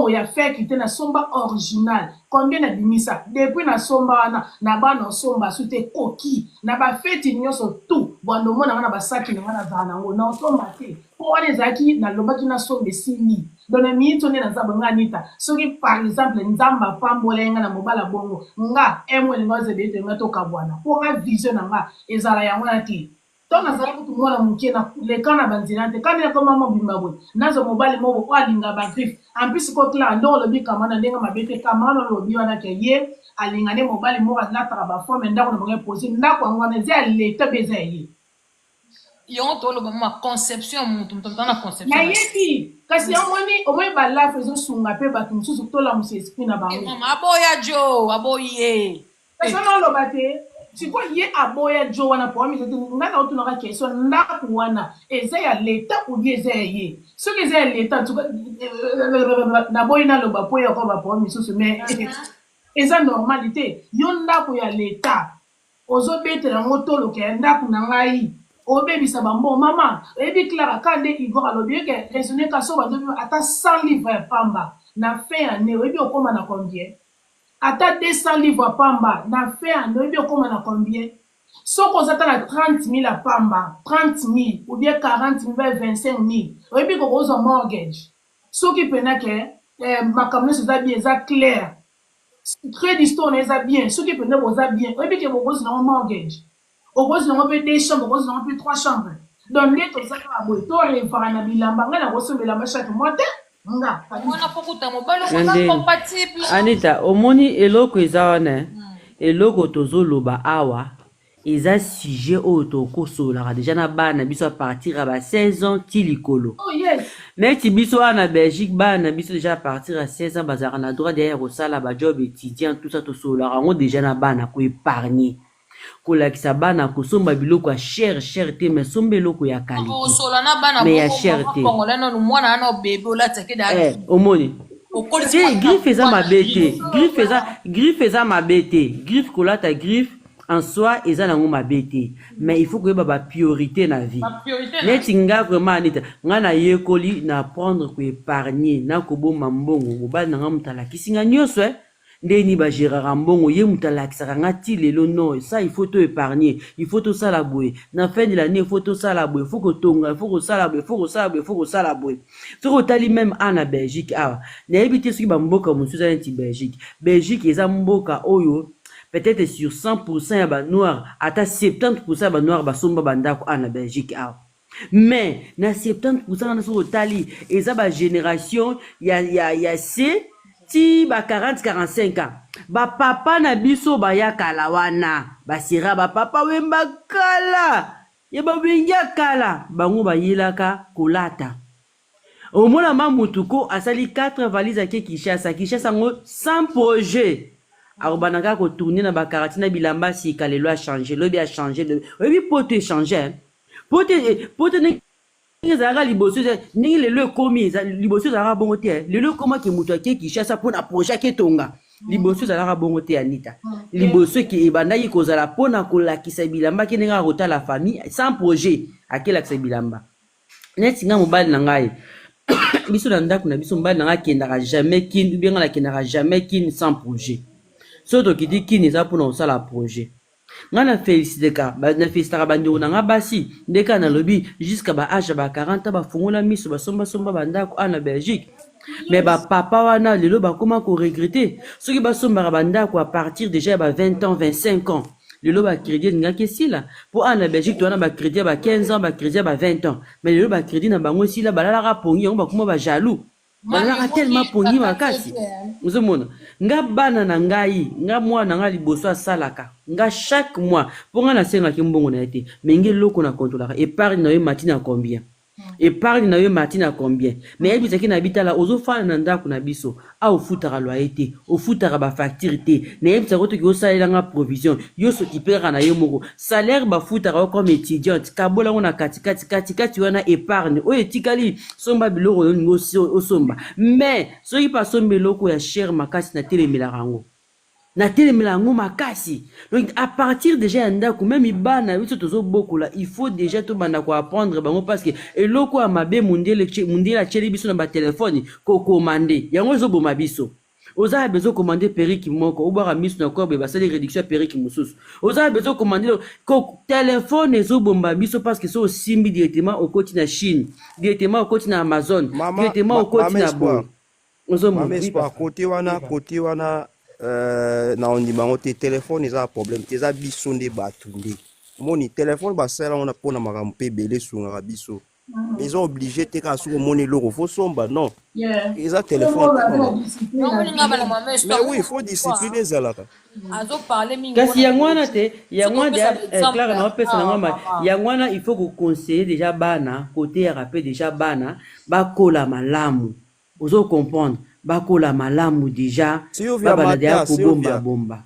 ya fake te na somba original combien na bimisa depuis na somba wana na bana somba sute koki na ba feti nyonso tout bando mona wana basaki na wana za nango na somba te po wana zaki na lobaki na sombe simi dans les minutes on est dans sa Anita soki par exemple nzamba pambola nga na mobala bongo nga emwe ngoze bete ngato kabwana po nga vision nga ezala yango na ti to na zala kutu mwana mukie na le kana banzinante kana ko mama bimbabwe nazo mobali mo ko alinga ba griffe en plus ko kla ndo lobi kama na ndenga mabete kama no lobi wana ke ye alingane mobali mo na traba forme ndako na bonge poser ndako ngwana zia leta beza ye
yongo to lo ba conception mutu na conception
na yeti kasi omoni ba la faisons sunga pe ba tumsusu to la musi esprit na bango
mama aboya jo aboye
kasi no lo bate siko ye aboya jo wana po mi zetu ngana otu na question ndako wana eza ya leta ou bien eza ye soki eza ya leta tuka na boy na lo ba po ya ko ba po mi susu mais eza normalité yo ndako ya leta ozo betela ngotolo ke ndako na ngai obebisa bambo mama ebi Clara kande Igor alobi ke raisonner ka so ba ata 100 livres ya pamba na fin année ebi okoma na combien ata 200 livres pamba na fin année ebi okoma na combien soko zata na 30,000 à pamba 30,000 ou bien 40,000 25,000 ebi ko kozo mortgage soki pena ke makamno ça bien ça clair crédit store eza bien soki pena boza bien ebi ke bokozo na mortgage au bout on peut 2 chambres, au bout on peut 3 chambres. Donc les tout ça va boire. Toi les parents na bilamba ngana koso bilamba chaque mois te. Nga.
Mwana pokuta mobalo ko compatible.
Anita, omoni eloko ezawana. Eloko tozoloba awa. Eza sujet otoko sola déjà na bana biso à partir à 16 ans tilikolo.
Oh yes.
Mais ti biso na Belgique bana biso déjà à partir à 16 ans bazara na droit derrière au sala ba job étudiant tout ça to sola rango déjà na bana ko épargner. Kolakisa bana kosomba biloko ya cher te mais somba biloko ya qualité mais ya cher te omoni griffe eza mabete griffe eza mabete griffe kolata griffe en soi eza nango mabete mais il faut koyeba ba priorité na vie neti nga vraiment Anita nga na yekoli na prendre ko épargner na koboma mbongo mobali na nga mutalakisi nga nyonso ndeni ba gérera mbongo ye mutalakisaka ngati lelo non ça il faut te épargner il faut tout ça la bouer na fin de l'année il faut tout ça la bouer il faut que tonga il faut que ça la bouer il faut que ça la bouer il faut que ça la bouer to tali même en Belgique ah na ebité soki ba mboka mususu za nti Belgique eza mboka oyo peut-être sur 100% ya ba noir ata 70% ya ba noir ba somba bandako en Belgique ah mais na 70% na so tali eza ba génération ya C ti ba 40-45 ans ba papa na biso ba ya kala wana ba sira ba papa wemba kala ya ba bengia kala bango ba yelaka kolata omona mamutuko asali 4 valises ake Kinshasa ngo sans projet arobanaka ko tourner na ba karatina bilamba si kalelo a changer lobi a changer oui pote changer pote ne ezaka liboso ndenge lelo ekomi liboso ezalaka bongo te lelo ekomaki moto ake Kinshasa mpona projet ake tonga liboso ezalaka bongo te Anita liboso eke ebandaki kozala mpona kolakisa bilamba ake ndenge akotala famille sans projet akelakisa bilamba neti nga mobali na ngai biso na ndako na biso mbali nanga kendaka jamais kin ou bien nga na kendaka jamais kin sans projet so tokiti kin eza mpona kosala projet nga na félicitaka bandeko na nga basi ndeka nalobi jusqu'à ba age ba 40 bafungola miso basombasomba bandako na Belgique mais bapapa wana lelo bakoma koregrete soki basombaka bandako à partir déjà ya ba 20 ans 25 ans lelo bacrédit elingaki esila mpo na Belgique towana bacrédit ya ba 15 ans bacrédit ya ba 20 ans mais lelo bacrédit na bango esila balalaka pongi yango bakoma bajaloux balalaka tellement pongi makasi ozomona nga bana na ngai nga mwana nga liboso asalaka nga chaque mois mpo nga nasengaki mbongo na ye te mais nge eloko na kontrolaka épargne na yo matina combien épargne na yo matina combien mais yebisaki na bitala ozofana na ndako na biso ofutaka loyer te ofutaka bafacture te na yebisaki otoki osalelanga provision yo sokipelaka na yo moko salaire bafutaka yo comme étudiante kabola ngo na katikati wana épargne oyo etikali somba biloko olingi osomba mais soki pasomba eloko ya cher makasi na telemelaka yango na telemela yango makasi donc à partir déjà ya ndako même ibana biso tozobokola il faut déjà tobanda koapprendre bango parce que eloko ya mabe mundele atieli biso na batelefone kokomande yango ezoboma biso oza bezo komande periki moko obwaka miso na korbe basali réduction ya periki mosusu oza bezo komande telefone ezobomba biso parce que so osimbi directement okoti na Chine directement okoti na Amazon directement okoti na bon
ozomona côté wana na ondimango te telefone eza problème te eza biso nde bato nde moni telefone basala wana mpona makambo mpe ebele esungaka biso mais eza obligé te kaka soki omoni eloko fo somba non eza telefone mais oui faut discipline ezalaka
kasi yango wana te yango wana Clara na opesa nango ma yango wana il faut koconseiller déjà bana côté ya rappel déjà bana bakola malamu ozo comprendre bakola malamu déjà babana daya kobomba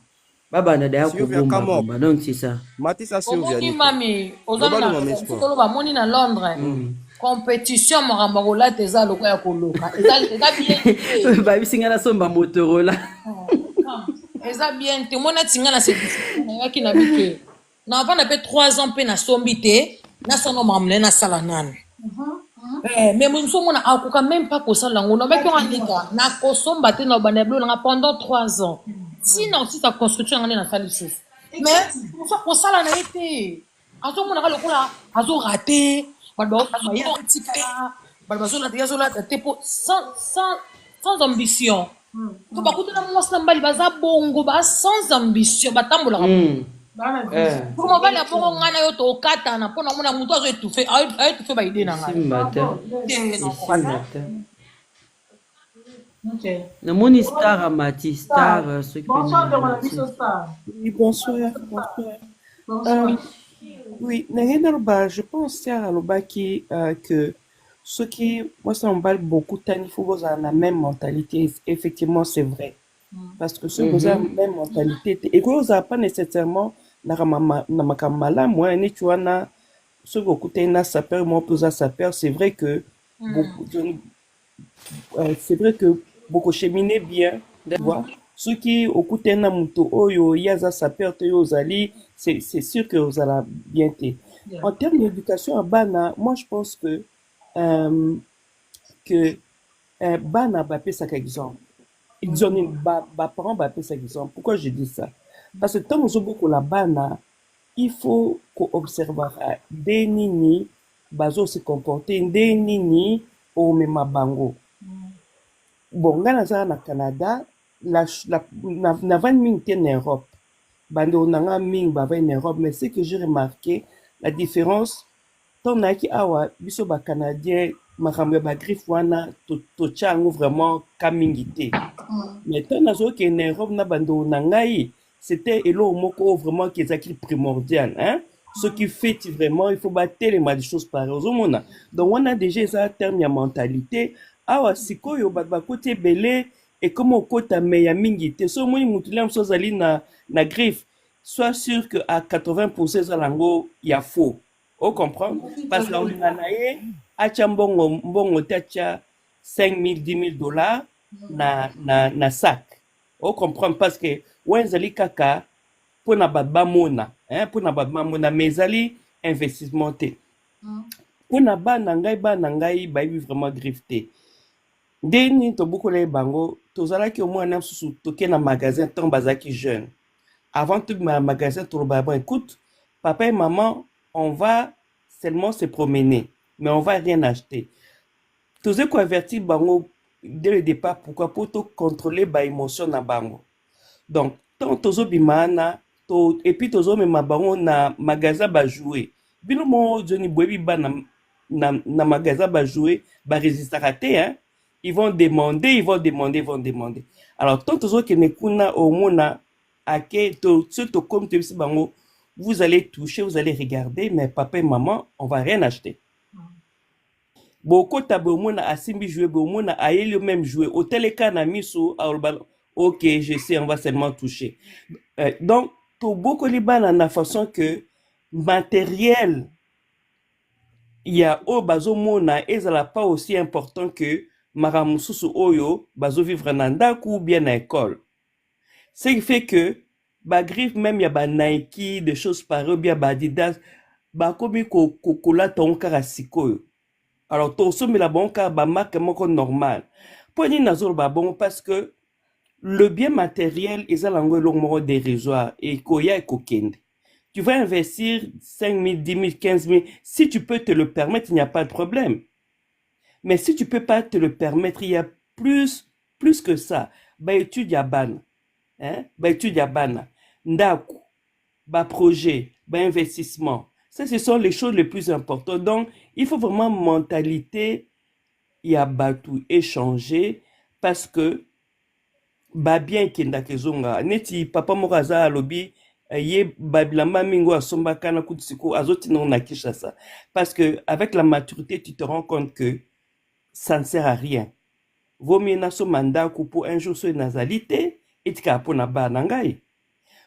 babana daya kobomba donc c'est ça
matisa
Sylvia mami ozana moni na Londres compétition makambo kolata eza loko ya koloka eza bien
babisinga na somba Motorola
eza bien te mona tinga na service na yaki na bike na bana pe 3 ans pe na sombi te na sono mamle na sala nane mais mon mona akoka même pas kosala ngo no beki ngandika na kosomba te na bana blo nga pendant 3 ans sinon si ta construction ngane na sali sus mais ça kosala na été azo mona lokola azo raté bado ya tika bado zo la te pour sans ambition to bakuta na mwasi na mbali baza bongo ba sans ambition batambola pour moi bali apoko ngana yo to katana pona mona mutu azo étouffer ba idée na ngana
ok na moni star amati star ce qui
bonsoir oui na je pense à l'obaki que ceux qui moi ça me parle beaucoup il faut vous avoir la même mentalité effectivement c'est vrai parce que ceux qui ont la même mentalité et que vous n'avez pas nécessairement na makamala moi ni tu vois ce que vous na sapeur moi plus à sapeur c'est vrai que beaucoup cheminer bien tu vois ceux qui écoutent na muto oyo yaza sapeur te yozali c'est sûr que vous allez bien te en termes d'éducation à bana moi je pense que bana bapé ça exemple ils ont parents bapé ça exemple pourquoi je dis ça parce que tant que beaucoup la bana il faut qu'on observe des nini bazo se comporter des nini au même bango bon ngana za na Canada na 20 minutes en Europe bando nanga ming ba en Europe mais c'est que j'ai remarqué la différence ton aki awa biso ba canadien makambo ba griffe wana to chango vraiment kamingité mais ton azo que en Europe na bando nangai c'était elo moko vraiment qui est primordial hein ce qui fait vraiment il faut battre les mal choses pareilles au monde donc on a déjà ça terme ya mentalité awa sikoyo ba côté belé et comme au côté meya mingité so moni mutulam so zali na griffe sois sûr que à 80% za lango ya faux on comprend parce que on a naé acha mbongo tacha 5 000 $10 na sac on comprend parce que wenzali kaka pona badba mona hein pona badba mona mezali investissement te Pona bana ngai bayebi vraiment grifté. Ndeni to beaucoup les bango, tozalaki au moins na susu toke na magasin tant bazaki jeune. Avant tout magasin to bon écoute, papa et maman, on va seulement se promener, mais on va rien acheter. Tozé ko averti bango dès le départ pourquoi pour to contrôler ba émotion na bango. Donc tant tozo bimana to et puis tozo mema bango na magasin ba jouer. Bino mo joni boyebi ba na magasin ba jouer ba résistera te hein. Ils vont demander. Alors, tant que que nekuna au mona ake to surtout comme tu sais bango, vous allez toucher, vous allez regarder, mais papa et maman, on va rien acheter. Beaucoup tabo mona asimbi jouer, mona aye le même jouer. Au téléca na miso ok, je sais, on va seulement toucher. Donc, to beaucoup les bana na façon que matériel il y a au bazo mona ezala pas aussi important que maramususu oyo bazo vivre na ndaku ou bien à école. Ce qui fait que ba griffe même ya ba Nike des choses pareilles bien ba Adidas ba komi kokola ton kara sikoyo. Alors to somme la banque ba marque moko normal. Poni nazor ba bon parce que le bien matériel est à l'angle dérisoire et koya et kokende. Tu vas investir 5 000, 10 000, 15 000. Si tu peux te le permettre, il n'y a pas de problème. Mais si tu peux pas te le permettre, il y a plus que ça. Ba étude ya ban. Hein? Ba étude ya ban. Ndaku. Ba projet. Ba investissement. Ça, ce sont les choses les plus importantes. Donc, il faut vraiment mentalité ya batu échanger parce que ba bien kenda kezonga. Neti papa moraza alobi ye babilamba mingo asomba kana kutsiko azoti non na Kinshasa. Parce que avec la maturité, tu te rends compte que ça ne sert à rien. Vaut mieux naso mandat pour un jour sur nasalité et tika pour na ba nangai.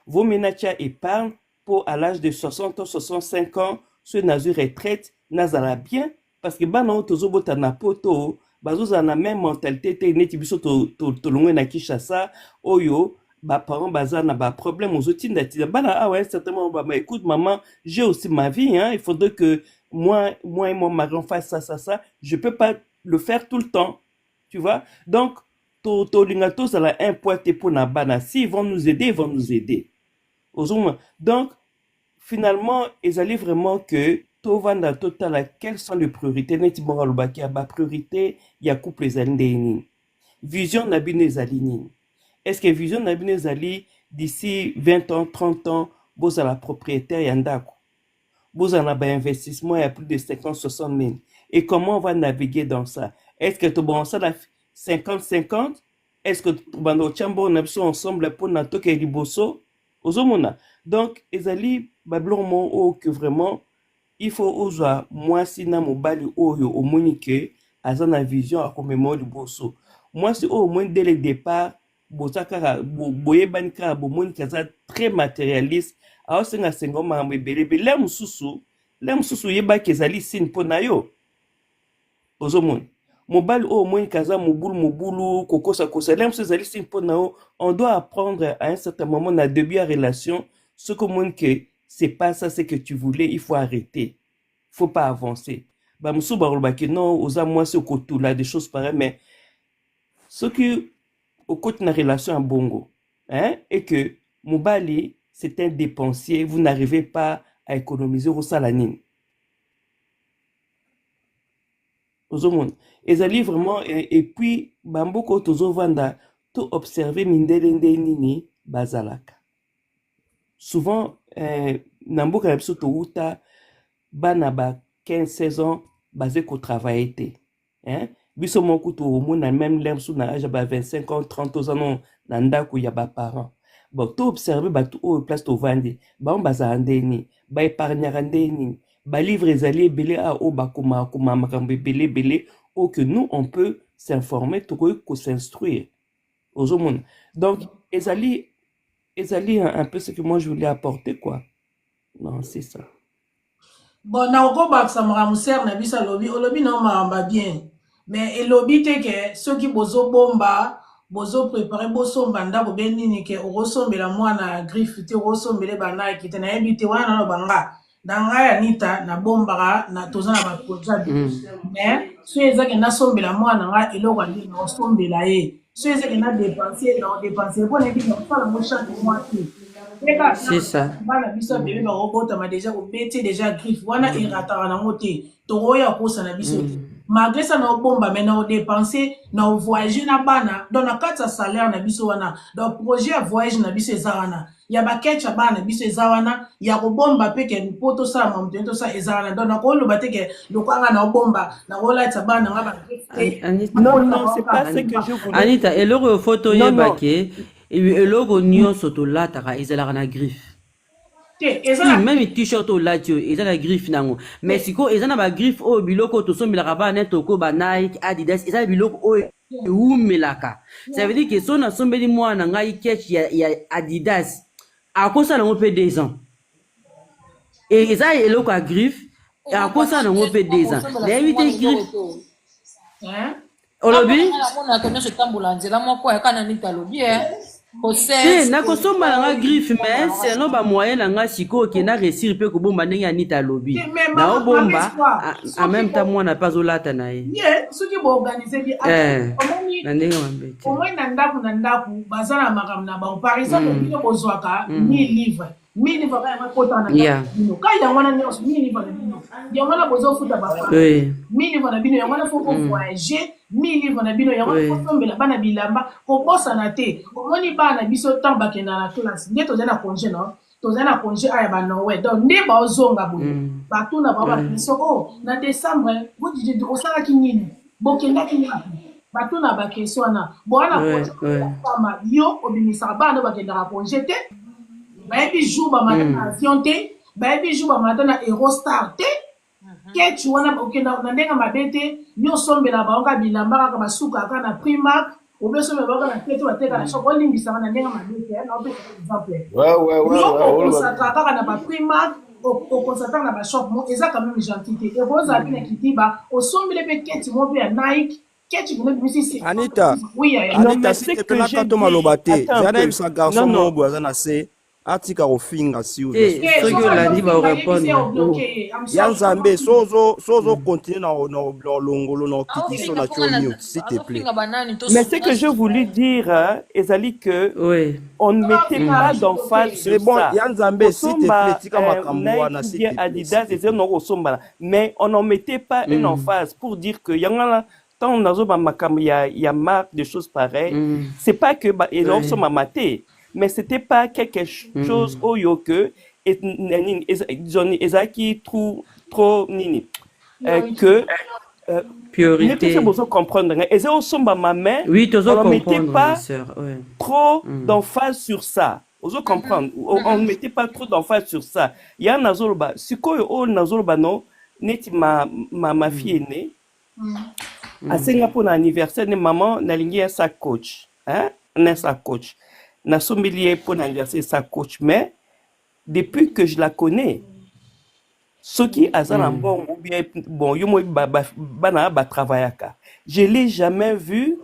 Vaut mieux natia épargne pour à l'âge de 60 ans, 65 ans sur nasu retraite nazala bien parce que bana tozo bota na poto bazo za na même mentalité te neti biso to longwe na Kinshasa oyo ba parents baza na ba problème aux outils d'attirer bana ah ouais certainement bah écoute maman j'ai aussi ma vie hein il faudrait que moi et mon mari on fasse ça je peux pas le faire tout le temps tu vois donc to lingato ça la un point pour na bana si ils vont nous aider donc finalement ils allaient vraiment que to vanda total quelles sont les priorités neti bonga lobaki ba priorité ya couple les andeni vision na bino ezalini. Est-ce que vision na bino ezali d'ici 20 ans 30 ans vous à la propriétaire yandako vous en avez investissement il y a plus de 50 60 000 et comment on va naviguer dans ça? Est-ce que tu bon ça la 50-50? Est-ce que bando chambo na biso ensemble pour na toke liboso ozomona donc ezali bablonmo o que vraiment il faut oza moi si na mobali oyo omoni que azana vision a commémorer liboso moi c'est au moins dès le départ bosaka boyebani kaka bomoni kaza très matérialiste aosenga sengo makambo ebelebe le mosusu yebaki ezali sine mpo na yo ozomona mobali oyo omoni kaza mobulu kokosa le mosusu ezali sine mpo na yo on doit apprendre à un certain moment na début ya relation ce que omoni que c'est pas ça ce que tu voulais il faut arrêter faut pas avancer bamosusu balobaki non oza mwasi okotula des choses pareilles mais ce qui au côté de la relation à bongo, hein, et que Mobali, c'est un dépensier, vous n'arrivez pas à économiser au salanine. Et ça vraiment, et puis, Bamboko Tozo Vanda, tout observer Mindelende Nini, Bazalaka. Souvent, Namboka Epsoto Uta, Banaba 15-16 ans, basé qu'au travail. Hein? Biso moko to mona même l'air sous na âge ba 25 ans 30 ans non nanda ko ya ba parents bon to observer ba to au place to vandi ba on baza ndeni ba épargne ndeni ba livre ezali belé a o ba kuma makambe belé au que nous on peut s'informer to ko s'instruire aux hommes donc ezali un peu ce que moi je voulais apporter quoi non c'est ça
bon na ko ba sa maramuser na bisa lobi na ma bien. Mais et lobby te que ceux qui bozo bomba bozo préparer bozo banda bo benini ke orosombe la mwana griffe te orosombe le bana ki te na ebite wana no banga dans Anita na bombara na tozana ba projet mais so ezaki na sombela mwana nga eloko andi na sombela ye so ezaki na dépenser pour ne bi na fala mo chaque mois
c'est ça
bana biso bébé ba robota ma déjà obeti déjà griffe wana irata na ngote toroya kosa na biso malgré ça na bomba mais na dépenser na voyager na bana donc na kata salaire na biso wana donc projet ya voyage na biso ezana ya bakecha bana biso ezawana ya kobomba pe ke poto sa mamtento sa ezawana donc na ko loba te ke lokanga na bomba na rola tsa bana nga ba
non c'est pas ce que je voulais
Anita eloko photo yebake eloko nyonso tolataka ezalaka na griffe même t-shirt olati oyo eza na griffe nango mais sikoyo eza na bagriffe oyo biloko tosombelaka bana toko ba Nike Adidas eza biloko oyo ewumelaka ça veut dire que so nasombeli mwana ngai ketch ya Adidas akosala nango mpe 2 ans et eza eloko ya griffe akosala nango mpe 2 ans nayebi te griffe olobi nakosomba nanga griffe mais selon bamoyen nanga sikoyo okenda réussir mpe kobomba ndenge Anita alobi naobomba en même temps mwana mpe azolata na ye na ndenge mambete
omoi na ndaku baza na makambo na bango par exemple bino bozwaka 1000 livres 1000 livres kaya makota na bino kaya yango wana nyonso 1000 livres na bino yango wana bozofuta ba 1000 livres na bino yango wana faut voyager 1000 livres na bino yango faut sombela bana bilamba kobosana te omoni bana biso tant bakenda na classe nde toza na congé non toza na congé aya ba Noël donc nde baozonga boye batuna baba biso oh na décembre bodidi osalaki nini bokendaki nini batuna ba question na bona kama yo obimisaka bana bakendaka congé te bayebi jour bamata na avion te bayebi jour bamata na Eurostar te kechi wana okenda na ndenge mabe te nyosombela baonga bilamba kaka basuka kaka na Primark obesombela baonga na tete bateka na shop olimbisaka na ndenge mabe te na ope exemple okonsaka kaka na ba Primark okonsaka na ba shop mo eza quand même gentil te ekozala na kitiba osombele pe kechi mo pe ya Nike
Anita, Anita, si te pena kato maloba te, zana yebisa garçon mobo aza na se, atika kofinga si ouvre.
Soki olandi ba répondre.
Ya Nzambe, sozo continue na longolo na kitiso na mute, s'il te plaît.
Mais ce que je voulais dire, Ezali, que on ne mettait pas d'emphase sur ça.
C'est bon, Ya Nzambe, s'il te plaît, tika makambo wana, s'il te plaît.
Adidas, mais on n'en mettait pas une emphase pour dire que yangala quand on a il y a marque de choses pareilles, c'est pas que ils ont maté, mais c'était pas quelque chose au yoke et Ezaki trop nini que
priorité.
Vous comprendre. Et c'est aussi ma main.
Oui, tu
on ne mettait pas
ouais.
trop d'emphase sur ça. Vous comprendre. On ne mettait pas trop d'emphase sur ça. Il y a un nazoloba. Si quoi au nazoloba non, net ma fille est née. À Singapour, l'anniversaire de maman, n'a un sac coach. Hein? Un sac coach. N'a sommelier pour l'anniversaire de sa coach. Mais, depuis que je la connais, ce qui a ça bon, ou bien, bon, je ne l'ai jamais vu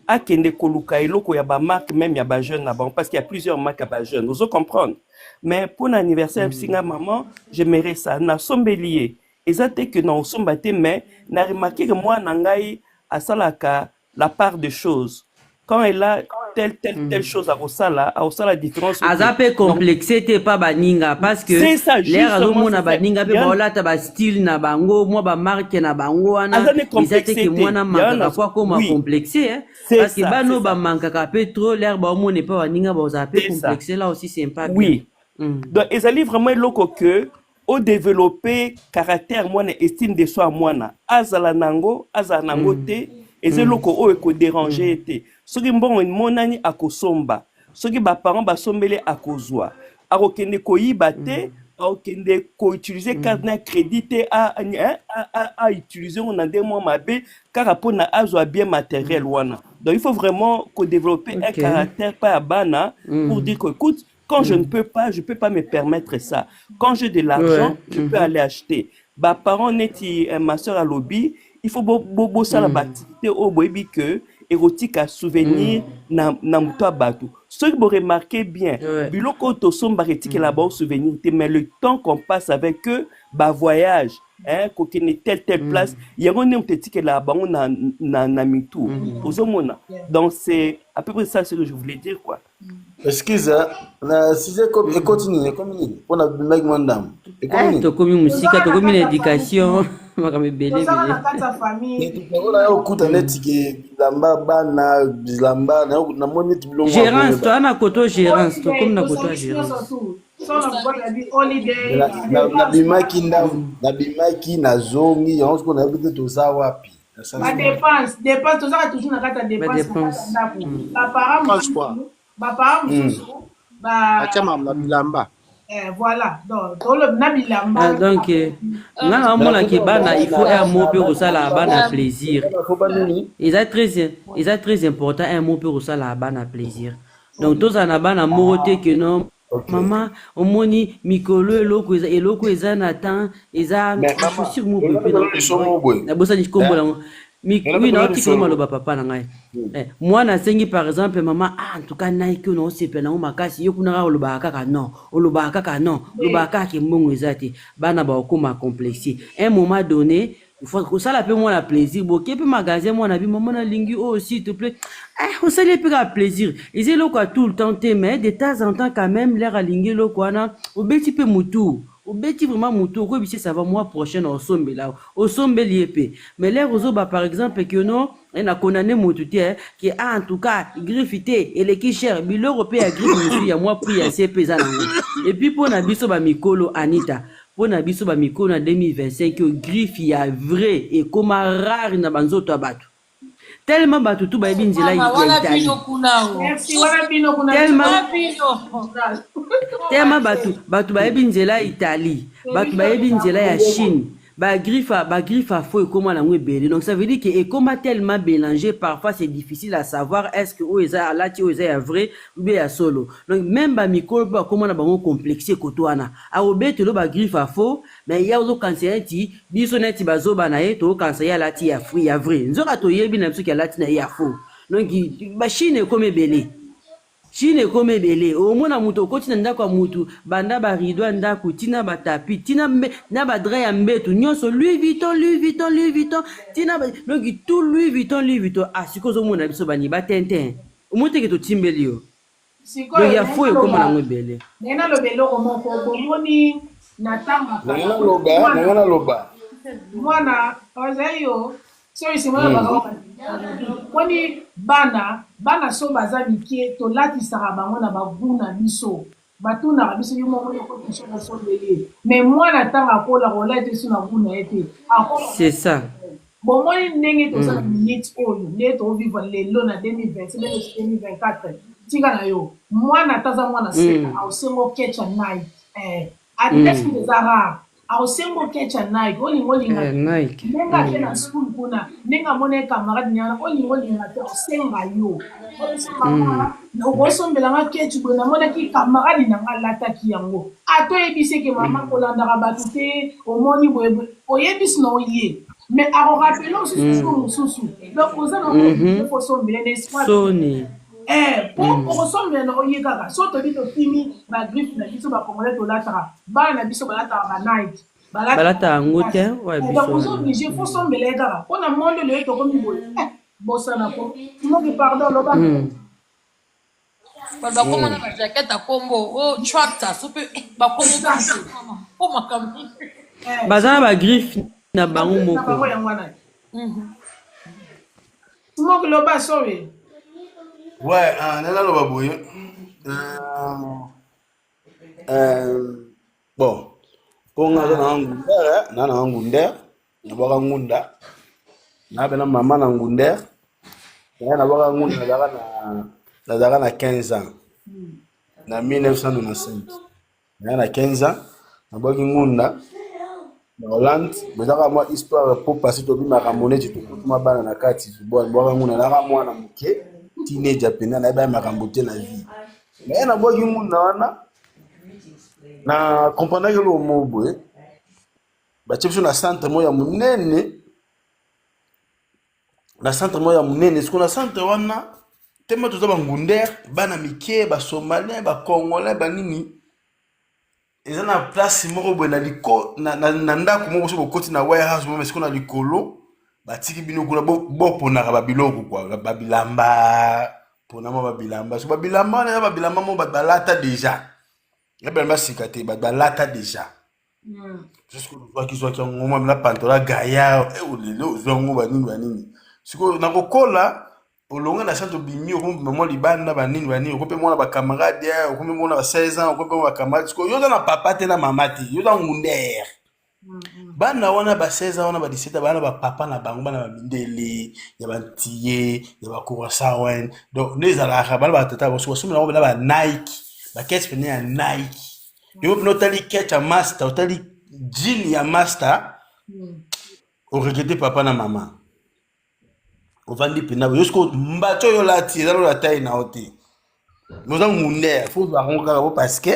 à Kende Koluka, il y a des marques, même il y a des jeunes là-bas, parce qu'il y a plusieurs marques à des jeunes. Vous comprenez? Mais pour l'anniversaire de maman, j'aimerais ça. N'a sommelier. Exactement que dans le mais n'a remarqué que moi nangai à salaka la part de choses quand elle a telle chose à la différence
azape complexé te pas baninga parce que l'air azomo na baninga pe baolata ba style na bango moi ba marque na bango wana exacte que moi na manka quoi comme complexé hein parce que bano ba manka ka pe trop l'air ba mo ne pas baninga ba zape complexé là aussi c'est pas
oui donc ezali vraiment loko que au développer caractère moi estime de soi moi na azala nango te et c'est loko o ko déranger te soki mbongo monani akosomba soki ba parents ba sombele akozwa akokende koyiba te akokende ko utiliser carte na crédit à utiliser on a des mois mabe car pona azwa bien matériel wana donc il faut vraiment ko développer un caractère pas bana pour dire que écoute quand je ne peux pas, je ne peux pas me permettre ça. Quand j'ai de l'argent, je peux aller acheter. Bah, parents neti ma soeur à lobby, il faut bosser la activité au baby que érotique à souvenir na muto batu. Ce que vous remarquez bien, biloko to somba rétique là-bas souvenir, mais le temps qu'on passe avec eux, bah voyage, hein, côté telle place, il y a un petit que là-bas on na mitou. Donc c'est à peu près ça ce que je voulais dire quoi.
Excuse, si c'est comme continue comme on a mec mandam.
To komi musika, to komi l'éducation, makame belé belé. Gérance, toi na koto gérance, to comme na koto gérance.
Nabimaki na zongi yango ko na bite to za wapi.
Dépense to za toujours na kata dépense. Ba parents mususu ba
achama na bilamba.
Voilà, donc le nabilamba.
Donc nga mona ki bana il faut un mot pour ça la bana plaisir. Ils est très important un mot pour ça la bana plaisir. Donc tous en bana moroté que non maman omoni mikolo eloko eza na temps eza sur mo bébé na bosa ni kombo la oui na oti koma loba papa na ngai moi na sengi par exemple maman en tout cas na iko no sepela ngo makasi yo kuna loba kaka non loba kaka ke mbongo ezati bana ba okoma complexé un moment donné il faut que ça la peut moi la plaisir boké pe magasin moi na bi maman na lingi oh s'il te plaît on s'est plus à plaisir ils est quoi tout le temps mais de temps en temps quand même l'air à lingi lo quoi na au petit peu mutu au beti vraiment mutu ko bisi ça va mois prochain au sombe là au sombe liépé mais l'air aux ba par exemple que non on a condamné mutu qui en tout cas griffité et les qui cher bi l'européen a griffe ya moi prix assez pesant et puis pour na biso ba mikolo Anita pour na biso ba mikolo na 2025 que griffe ya vrai et comme rare na banzoto abatu tellement batu tout ba binzela Italie tellement batu ba binzela Italie batu ba binzela ya Chine ba griffe faux et comment la belé donc ça veut dire que et comment tellement mélangé parfois c'est difficile à savoir est-ce que o eza alati o eza vrai ou bien ya solo donc même ba micro ba comment na bango complexé kotoana a obete lo ba griffe faux mais ya ozo cancer ti biso neti bazoba na ye to cancer ya lati ya free ya vrai nzoka to yebi na biso ki lati na ya faux donc ba Chine comme belé Chine comme belé au mona muto koti na ndako mutu banda ba rido ndako tina ba tapi tina na ba dra ya mbetu nyonso Louis Vuitton tina donc tout Louis Vuitton asikozo mona biso bani ba tintin omote ke to timbeli yo donc ya fo comme na ngobele
nena lo belo mo ko bomoni na tanga
nana loba
mwana ozayo so isimana ba wani bana so baza mike to lati saraba na baguna biso batuna biso yo mo ko tishona so bele mais moi na tanga ko la rola te suna guna ete
c'est ça
bon moi ndenge to sa minute oyo ne to vivre lelo na 2020 2024 tinga na yo moi na taza mwana seka au sengo catch a night at least des arabes au sengo catch a night olinga nenga tena school kuna nenga mone camarade nyana olinga te au senga yo mama no bosombela nga catch ko na mona ki camarade na ngalata ki yango ato ebise ke mama kolanda rabatu te omoni boye oyebis no ye mais à rappeler sous donc aux il faut sombrer l'espoir
Sony
pour ressembler na oye kaka so to bito fimi ba griffe na biso ba congolais to latara ba na biso ba latara ba night
balata ngote wa biso
donc aux obligé faut sombrer kaka on a monde le to comme boy bossa na ko mo ki pardon lo ba
ba koma na ba jacket akombo o tractor super ba kombo o makambi
bazana ba griffe na bango moko
mo ki lo ba sorry
ouais nana loba boye bon ponga na ngundere na baka ngunda na bena mama na ngundere na baka ngunda na 15 ans na 1995 na 15 ans na baki ngunda na Hollande bezaka moi histoire pour passer to bima monnaie tu kuma bana na kati bon baka ngunda na mwana muke teenager pena na ba makambote na vie mais na boki ngunda wana na comprendre que le mobwe ba tshepso na centre moya munene na centre moya munene siko na centre wana tema toza bangunder bana mike ba somalien ba congolais ba nini eza na place moko boye na liko na ndako moko so bokoti na warehouse moko siko na likolo batiki bino kuna boponaka babiloko kwa babilamba pona mo babilamba so babilamba na babilamba mo balata déjà ya bilamba sika te balata déjà jusqu'au jour qui soit ngoma la pantola gaya olelo zongo banini siko nakokola olonga na centre bimi okombe mo libanda banini okombe mo na ba camarade okombe mo na 16 ans okombe mo ba camarade siko yoza na papa te na mama te yoza ngunder bana wana ba 16 ans wana ba 17 ans bana ba papa na bango bana ba mindele ya bantiye ya ba Kurasawen donc les ala bana ba tata bo so na ba Nike ba kets pene ya Nike yo no tali ketch a master otali jean ya master o regrette papa na mama o vandi pena jusqu'au mbacho yo lati dans la taille na hôtel nous avons munde faut ba ronga parce que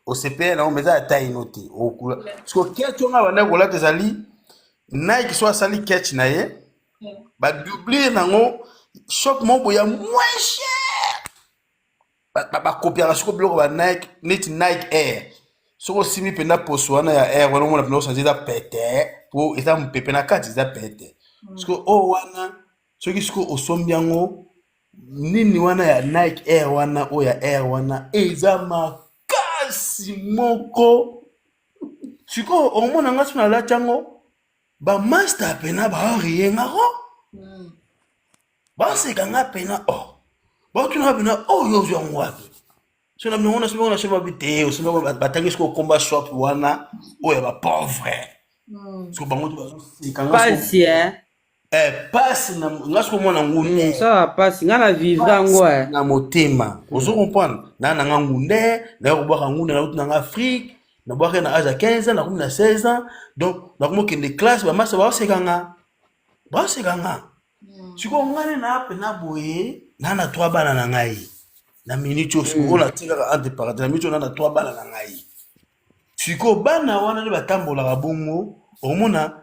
au CPN on met la taille notée au couleur parce que ketch on va na ko lati zali Nike soit sali ketch na ye ba doubler nango shop mo boya moins cher ba copier sur bloc ba Nike Nike Air soko simi pena poswana ya air wana mona pena changer da pete pour eza mpepe na kati za pete parce que o wana soki siko osombiango nini wana ya Nike Air wana o ya Air wana eza makasi moko siko omona ngasi na lachango ba master pena ba rienga ko ba se kanga pena ba tuna pena yo zo ngwapi so na mona so na cheva bite so na batangi siko combat shop wana oya ba pauvre so bango to
pasi
passe na ngasko mona ngune
ça passe ngana vivre ngo
na motema ozo comprendre na ngunde na ko baka ngune na utu na Afrique na baka na âge à 15 ans na comme na 16 ans donc na comme kende classe ba masa ba sekanga siko ngane na pena boye na 3 bana na ngai na minute osko la tika entre parenthèses na minute na 3 bana na ngai siko bana wana le batambola ka bongo omona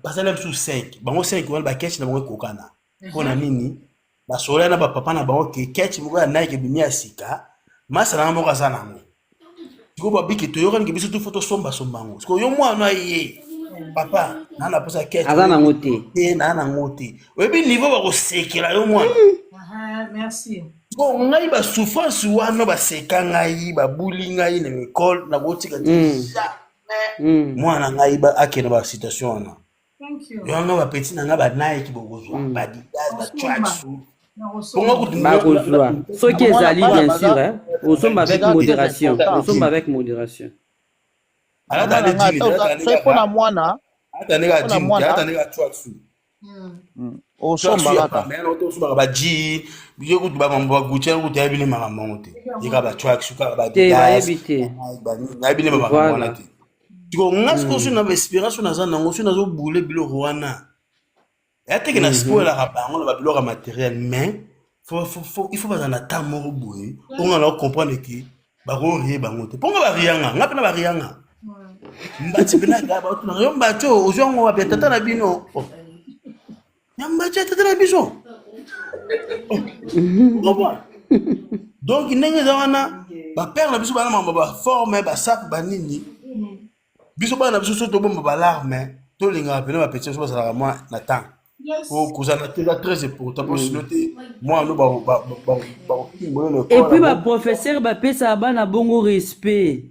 basala biso 5 bango 5 wana ba ketch na bango kokana pona nini basola na ba papa na bango ke ketch moko ya Nike bimi ya sika masa na moko sana ngo siko ba biki to yoka ngibiso tu photo somba ngo siko yo mwana ye papa na posa ketch
azana ngote
na ngote oyebi niveau ba ko sekela yo mwana
merci
bon ngai ba souffrance wana ba seka ngai ba buli ngai na école na botika mwana ngai ba akena ba situation wana
thank you
yo nga ba petit na nga ba Nike bozwa ba Adidas ba tracksuit
bakozwa soki ezali bien sûr on sommes avec modération
ala dale dini
c'est pour la mwana
atandeka tracksuit
osomba
mais on to suba ba jean biyo kutu ba mambo ba Gucci kutu ya bile makambo te yika ba tracksuit ka ba Adidas ba bile makambo te tiko ngasko suna ba inspiration na zana ngo suna zo boule biloko wana yateke na spoil la bango ba biloko matériel mais il faut bazana ta moko boye on va comprendre que ba ko rie bango te ponga ba rianga ngapi na ba rianga mbati bina ga ba tuna yo mbacho ozongo wa tata na bino nyambacho tata na biso donc ndenge za wana ba père na biso bana mamba ba forme ba sap ba nini biso bana biso so to bomba ba larme to linga pena ba petit so ba sala moi na temps pour kuzana très important pour se noter moi no ba
et puis ba professeur ba pesa bana bongo respect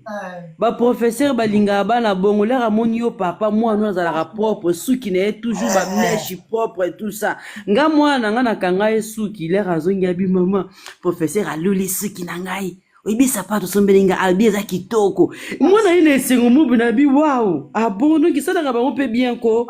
ba professeur ba linga bana bongo lera moni yo papa moi no azala propre suki na toujours ba mèche propre et tout ça nga mwana nga na kanga suki lera zongi abi maman professeur aluli suki na ngai oyibi sapato sombelinga albi za kitoko mwana ine sengo mubu na bi wow ah bon donc ça na ba on peut bien ko